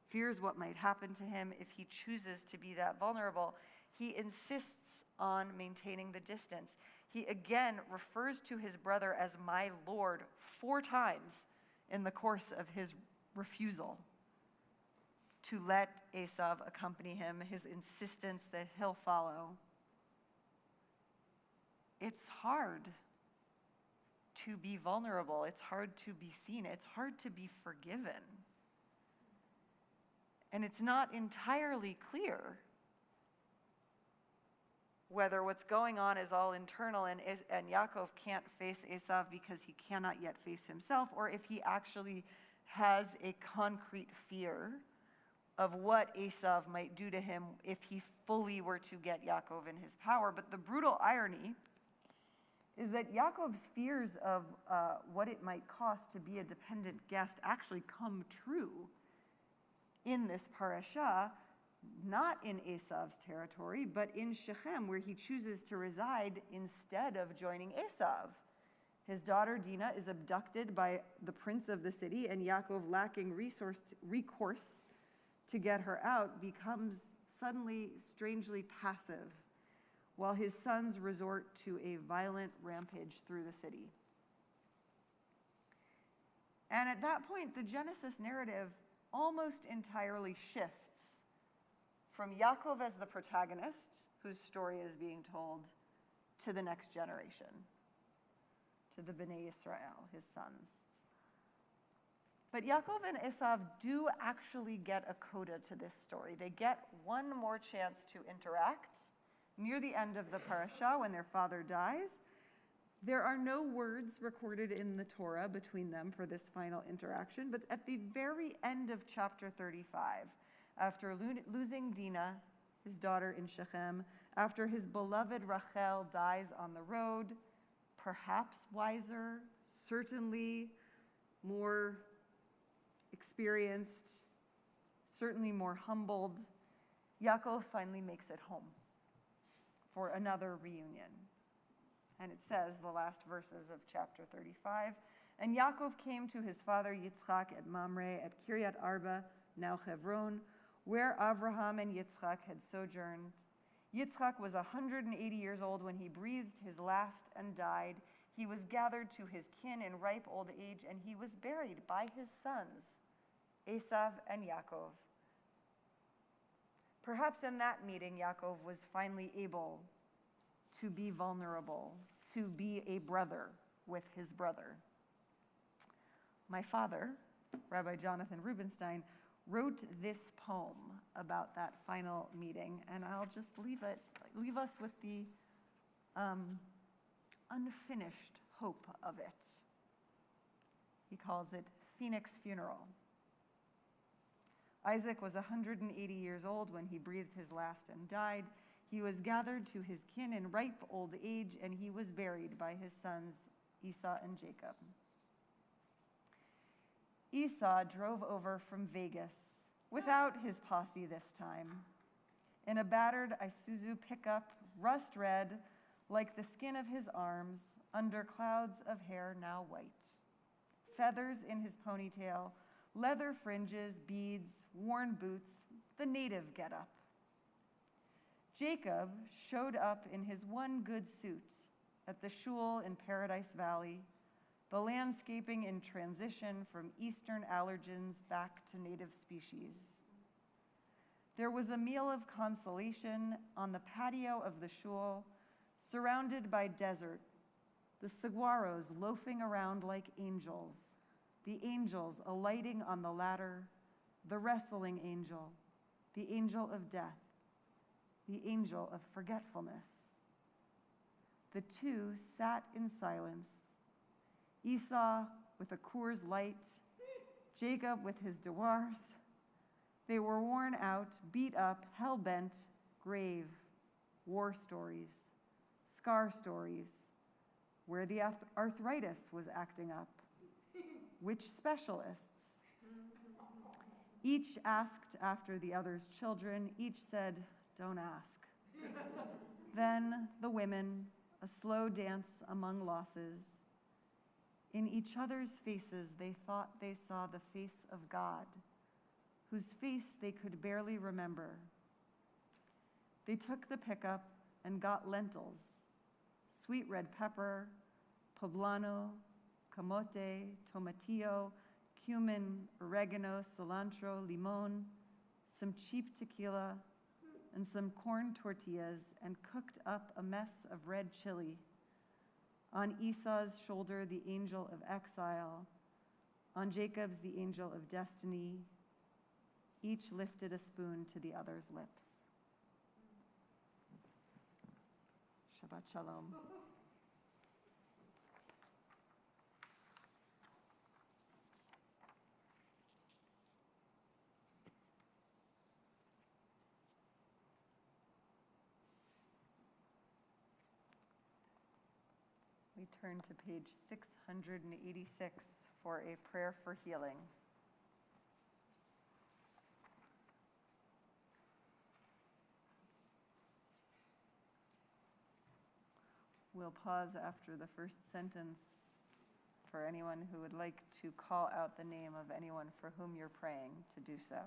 fears what might happen to him if he chooses to be that vulnerable. He insists on maintaining the distance. He again refers to his brother as my Lord 4 times in the course of his refusal to let Esav accompany him, his insistence that he'll follow. It's hard to be vulnerable. It's hard to be seen. It's hard to be forgiven. And it's not entirely clear whether what's going on is all internal and Yaakov can't face Esav because he cannot yet face himself, or if he actually has a concrete fear of what Esav might do to him if he fully were to get Yaakov in his power. But the brutal irony is that Yaakov's fears of what it might cost to be a dependent guest actually come true in this parasha, not in Esav's territory, but in Shechem, where he chooses to reside instead of joining Esav. His daughter Dinah is abducted by the prince of the city, and Yaakov, lacking recourse to get her out, becomes suddenly strangely passive, while his sons resort to a violent rampage through the city. And at that point, the Genesis narrative almost entirely shifts from Yaakov as the protagonist, whose story is being told, to the next generation, to the Bnei Israel, his sons. But Yaakov and Esav do actually get a coda to this story. They get one more chance to interact near the end of the parasha when their father dies. There are no words recorded in the Torah between them for this final interaction, but at the very end of chapter 35, after losing Dinah, his daughter in Shechem, after his beloved Rachel dies on the road, perhaps wiser, certainly more experienced, certainly more humbled, Yaakov finally makes it home for another reunion. And it says, the last verses of chapter 35, and Yaakov came to his father Yitzchak at Mamre at Kiryat Arba, now Hebron, where Avraham and Yitzchak had sojourned. Yitzchak was 180 years old when he breathed his last and died. He was gathered to his kin in ripe old age, and he was buried by his sons, Esav and Yaakov. Perhaps in that meeting, Yaakov was finally able to be vulnerable, to be a brother with his brother. My father, Rabbi Jonathan Rubinstein, wrote this poem about that final meeting, and I'll just leave us with the unfinished hope of it. He calls it Phoenix Funeral. Isaac was 180 years old when he breathed his last and died. He was gathered to his kin in ripe old age, and he was buried by his sons Esau and Jacob. Esau drove over from Vegas without his posse this time, in a battered Isuzu pickup, rust red like the skin of his arms, under clouds of hair now white. Feathers in his ponytail, leather fringes, beads, worn boots, the native getup. Jacob showed up in his one good suit at the shul in Paradise Valley, the landscaping in transition from eastern allergens back to native species. There was a meal of consolation on the patio of the shul, surrounded by desert, the saguaros loafing around like angels, the angels alighting on the ladder, the wrestling angel, the angel of death, the angel of forgetfulness. The two sat in silence, Esau with a Coors Light, Jacob with his devoirs. They were worn out, beat up, hell-bent, grave, war stories, scar stories, where the arthritis was acting up, which specialists. Each asked after the other's children, each said, "Don't ask." Then the women, a slow dance among losses. In each other's faces, they thought they saw the face of God, whose face they could barely remember. They took the pickup and got lentils, sweet red pepper, poblano, camote, tomatillo, cumin, oregano, cilantro, limon, some cheap tequila, and some corn tortillas, and cooked up a mess of red chili. On Esau's shoulder, the angel of exile. On Jacob's, the angel of destiny. Each lifted a spoon to the other's lips. Shabbat shalom. We turn to page 686 for a prayer for healing. We'll pause after the first sentence for anyone who would like to call out the name of anyone for whom you're praying to do so.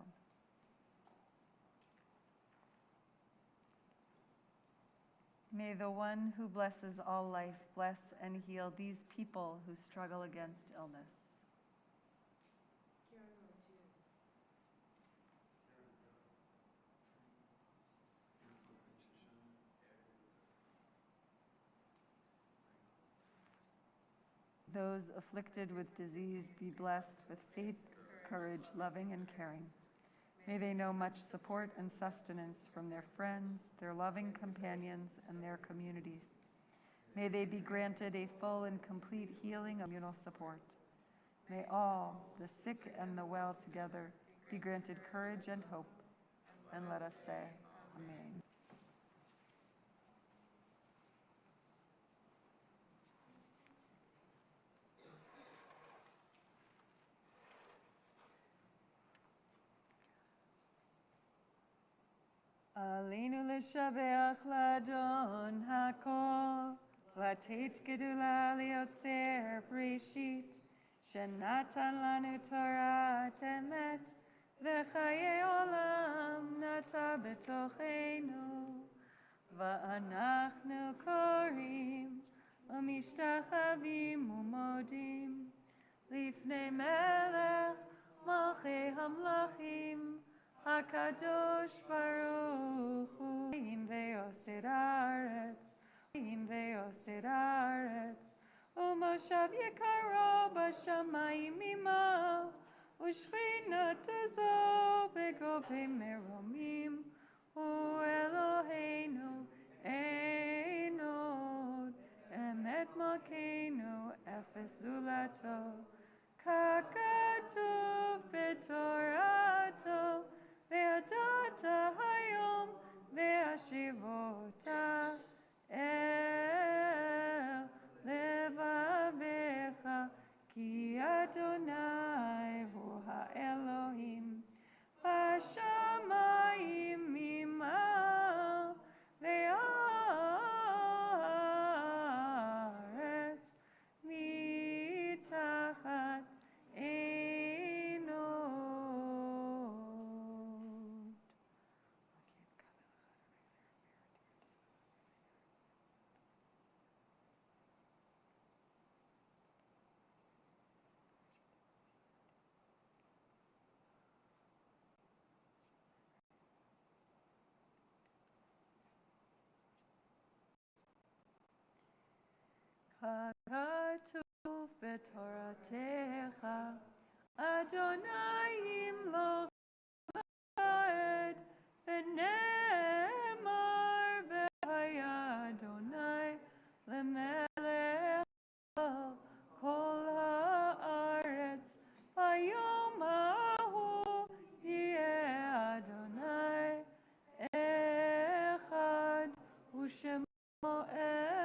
May the one who blesses all life bless and heal these people who struggle against illness. Those afflicted with disease be blessed with faith, courage, loving, and caring. May they know much support and sustenance from their friends, their loving companions, and their communities. May they be granted a full and complete healing and communal support. May all, the sick and the well together, be granted courage and hope. And let us say, Amen. Aleinu l'shabeach l'adon hakol, לתת גדולה ליוצר בראשית, שנתן לנו תורת אמת, וחיי עולם נטע בתוכנו, ואנחנו קוראים ומשתחווים ומודים, לפני מלך מלכי המלכים, הקדוש ברוך הוא, ויוסד הארץ, ויוסד הארץ, ומושב יקרו בשמיים ממעל, ושכינתו זו בגובה מרומים, הוא אלוהינו אין עוד, אמת מלכנו אפס זולתו, ככתוב בתורתו, וידעת היום והשיבותה אל לבביך, כי אדוני הוא האלוהים בשמיים ממעל והארץ מתחת אין עוד. ככתוב בתורתך, אדוני ימלוך לעד, ונאמר והיה אדוני למלך על כל הארץ, ביום ההוא יהיה אדוני אחד ושמו אחד.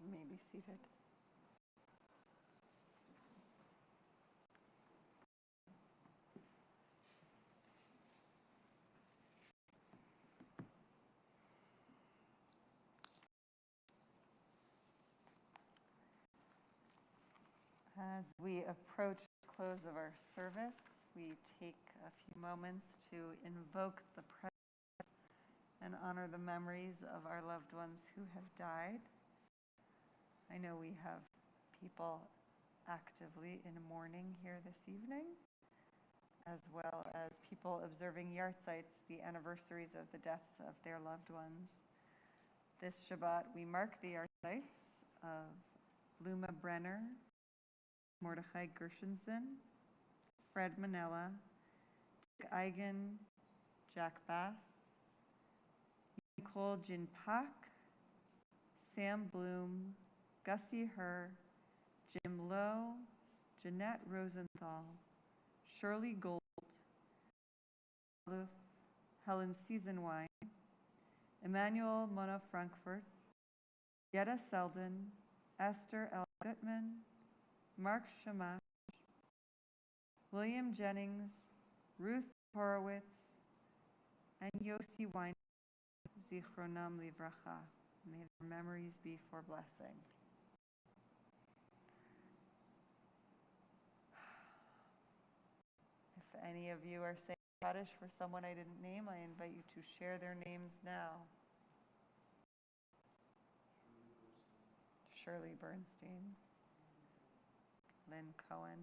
You may be seated. As we approach the close of our service, we take a few moments to invoke the presence and honor the memories of our loved ones who have died. I know we have people actively in mourning here this evening, as well as people observing yahrzeits, the anniversaries of the deaths of their loved ones. This Shabbat, we mark the yahrzeits of Luma Brenner, Mordechai Gershenson, Fred Manella, Dick Eigen, Jack Bass, Nicole Jinpak, Sam Bloom, Gussie Herr, Jim Lowe, Jeanette Rosenthal, Shirley Gold, Helen Seasonwine, Emmanuel Mona Frankfurt, Yetta Selden, Esther L. Gutman, Mark Shamash, William Jennings, Ruth Horowitz, and Yossi Wein, Zichronam Livracha. May their memories be for blessing. If any of you are saying Kaddish for someone I didn't name, I invite you to share their names now. Shirley Bernstein, Lynn Cohen,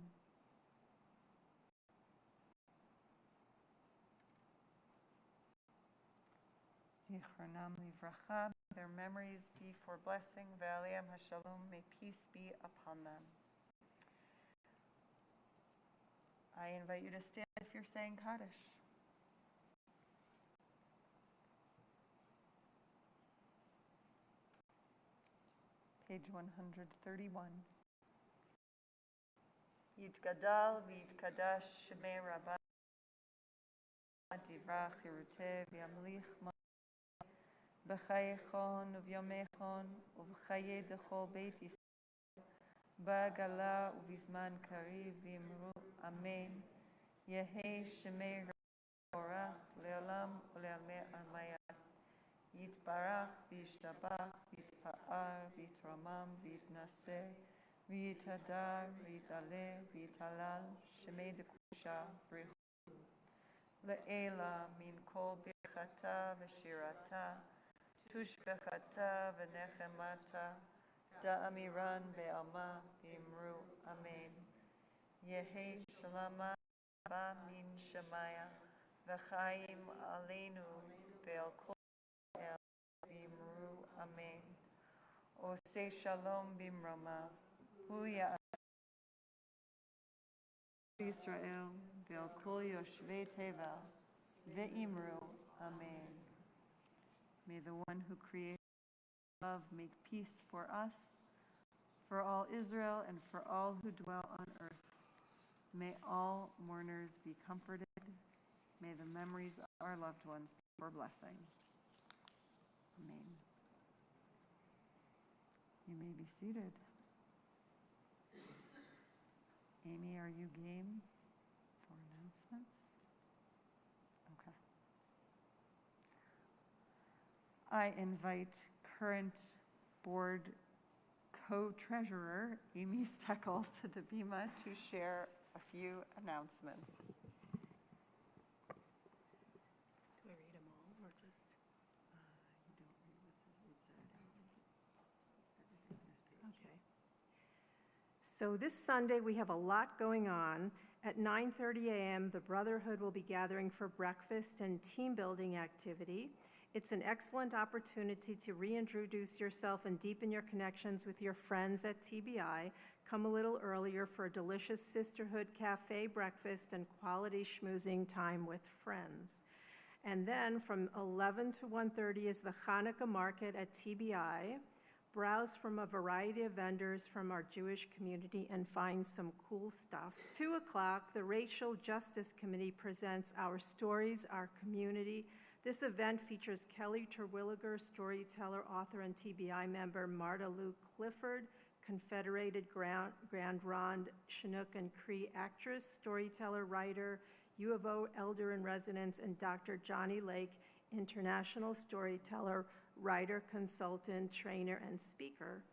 Zichronam livracha. Their memories be for blessing. Ve'aleim hashalom. May peace be upon them. I invite you to stand if you're saying Kaddish. Page 131. Yitgadal v'yitkadash shemei rabbah divrach yiruteh v'yamlich b'chayechon uvyomechon uv'chaye dechol beit Yisrael b'gala uvizman kariv v'imru amen yehi shemei rabbah le'olam u'le'amei amayah yitbarach v'yishtabach v'yitpa'ar v'yitramam v'yitnaseh v'yitadar v'yitaleh v'yitalal shemei dekusha b'richu le'ela min kol birchata v'shirata tushbechata v'nechemata da'amiran be'alma v'imru amen yehi shalama ba min shemaya v'chaim aleinu ve'al kol el v'imru amen Oseh shalom bimrama hu ya'aseh Yisrael ve'al kol yoshvei tevel ve'imru amen. May the one who created love make peace for us, for all Israel, and for all who dwell on earth. May all mourners be comforted. May the memories of our loved ones be for blessing. Amen. You may be seated. Amy, are you game for announcements? Okay. I invite current board co-treasurer Amy Steckel to the bima to share a few announcements. Do I read them all or just? You don't read what says everything on this page. Okay. So this Sunday, we have a lot going on. At 9:30 a.m., the Brotherhood will be gathering for breakfast and team building activity. It's an excellent opportunity to reintroduce yourself and deepen your connections with your friends at TBI. Come a little earlier for a delicious Sisterhood Cafe breakfast and quality schmoozing time with friends. And then from 11 to 1:30 is the Hanukkah market at TBI. Browse from a variety of vendors from our Jewish community and find some cool stuff. 2 o'clock, the Racial Justice Committee presents Our Stories, Our Community. This event features Kelly Terwilliger, storyteller, author, and TBI member Marta Lou Clifford, Confederated Grand Ronde Chinook and Cree actress, storyteller, writer, U of O elder in residence, and Dr. Johnny Lake, international storyteller, writer, consultant, trainer, and speaker.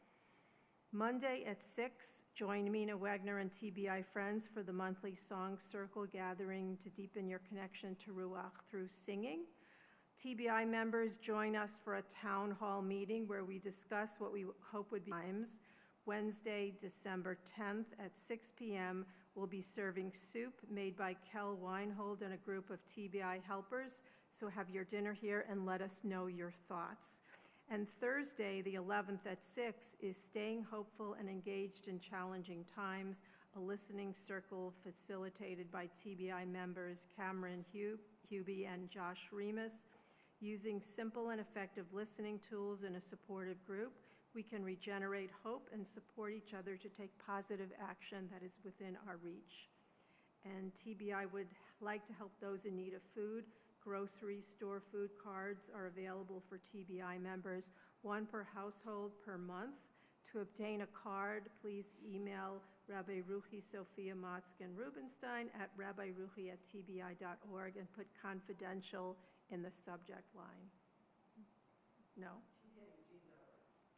Monday at 6, join Mina, Wegner, and TBI friends for the monthly Song Circle gathering to deepen your connection to Ruach through singing. TBI members join us for a town hall meeting where we discuss what we hope would be times. Wednesday, December 10th at 6 p.m., we'll be serving soup made by Kel Weinhold and a group of TBI helpers. So have your dinner here and let us know your thoughts. And Thursday, the 11th at 6, is Staying Hopeful and Engaged in Challenging Times, a listening circle facilitated by TBI members Cameron Hubie and Josh Remus. Using simple and effective listening tools in a supportive group, we can regenerate hope and support each other to take positive action that is within our reach. And TBI would like to help those in need of food. Grocery store food cards are available for TBI members, 1 per household per month. To obtain a card, please email Rabbi Ruchi Sophia Motzkin-Rubenstein at rabbiruchi@tbi.org and put confidential in the subject line. No?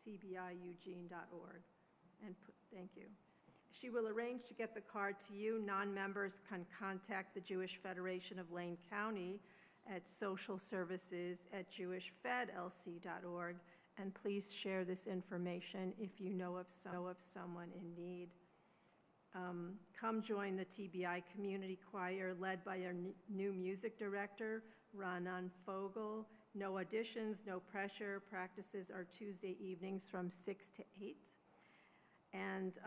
tbieugene.org. And thank you. She will arrange to get the card to you. Non-members can contact the Jewish Federation of Lane County at socialservices@jewishfedlc.org. And please share this information if you know of someone in need. Come join the TBI Community Choir led by our new music director, Ranan Fogel, No auditions, no pressure. Practices are Tuesday evenings from 6 to 8. And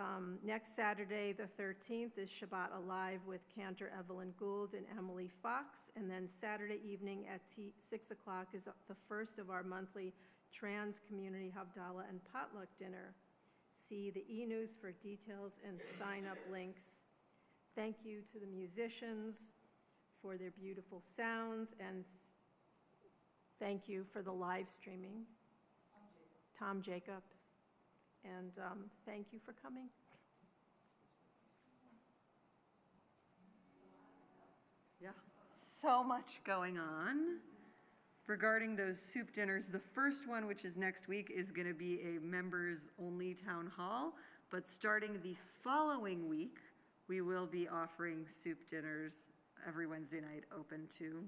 next Saturday, the 13th, is Shabbat Alive with Cantor Evelyn Gould and Emily Fox. And then Saturday evening at 6 o'clock is the first of our monthly Trans Community Havdalah and Potluck Dinner. See the e-news for details and sign-up links. Thank you to the musicians for their beautiful sounds, and thank you for the live streaming. Tom Jacobs. And thank you for coming. Yeah. So much going on. Regarding those soup dinners, the first one, which is next week, is going to be a members-only town hall. But starting the following week, we will be offering soup dinners every Wednesday night, open to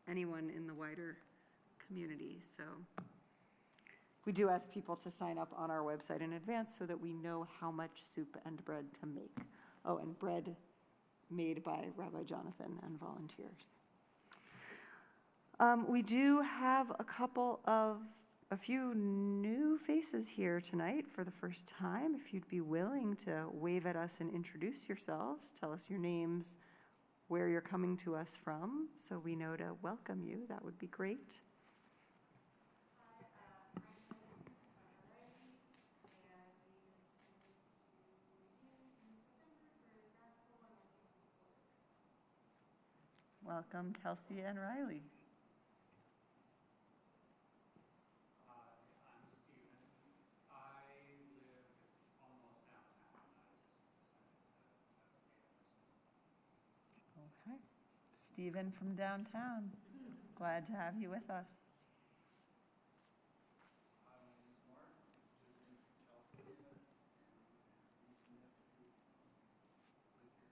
anyone in the wider community. So we do ask people to sign up on our website in advance so that we know how much soup and bread to make. Oh, and bread made by Rabbi Jonathan and volunteers. We do have a few new faces here tonight for the first time. If you'd be willing to wave at us and introduce yourselves, tell us your names, where you're coming to us from, so we know to welcome you, that would be great. Welcome, Kelsey and Riley. I'm Stephen. I live almost downtown. Okay. Stephen from downtown. Glad to have you with us. My name is Mark, visiting from California, and niece and nephew live here. Thank you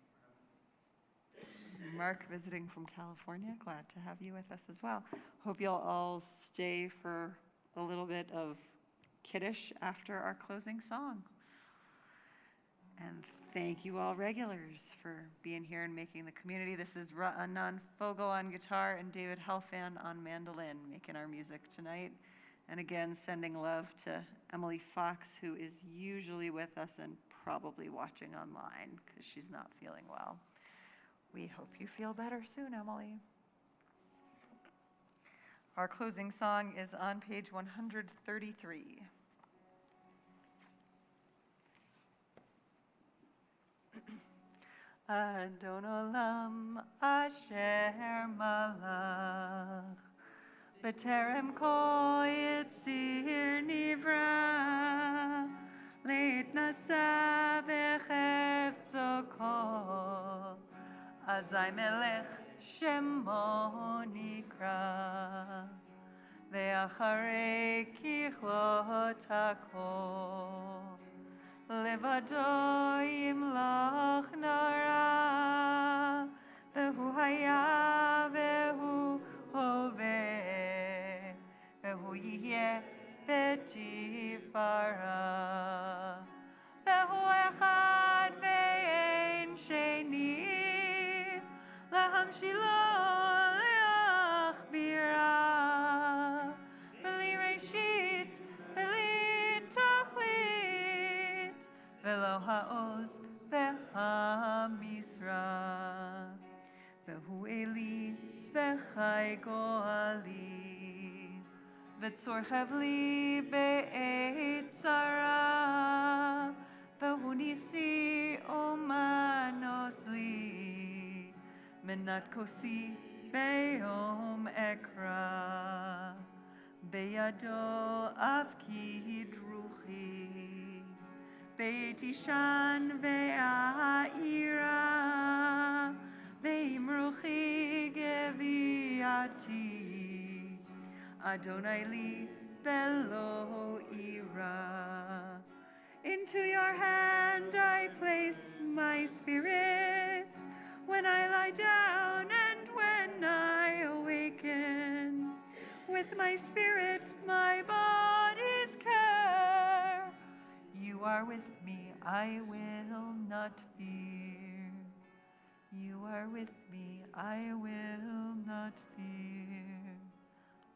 for having me. Mark visiting from California. Glad to have you with us as well. Hope you'll all stay for a little bit of Kiddush after our closing song. And thank you all regulars for being here and making the community. This is Ra'anan Fogel on guitar and David Helfand on mandolin, making our music tonight. And again, sending love to Emily Fox, who is usually with us and probably watching online because she's not feeling well. We hope you feel better soon, Emily. Our closing song is on page 133. Adon Olam Asher Malach B'terem Kol Yitzir Nivra Leit Nasa B'chefzo Kol Azai Melech Shemo Nikra Ve'acharei Kichlot HaKol Levado Yimlach Nara Vehu Haya Vehu Hove Vehu Yihye Betifara Vehu Echad Ve'ein Sheni Lahamshilo Yachbira B'li Reshit B'li Tachlit V'lo ha'oz v'ha'misra V'hu Eli v'chai go'ali V'tzorchev li be'et tzara V'hu nisi omanos li Menat kosi be'yom ekra Be'yado avkid ruchi Be'tishan ve'a'ira Ve'imruchi geviati Adonai li velo ira Into your hand I place my spirit When I lie down and when I awaken With my spirit my body's care You are with me, I will not fear. You are with me, I will not fear.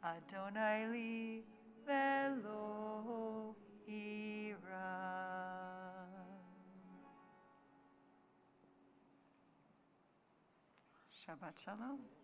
Adonai li velo ira. Shabbat shalom.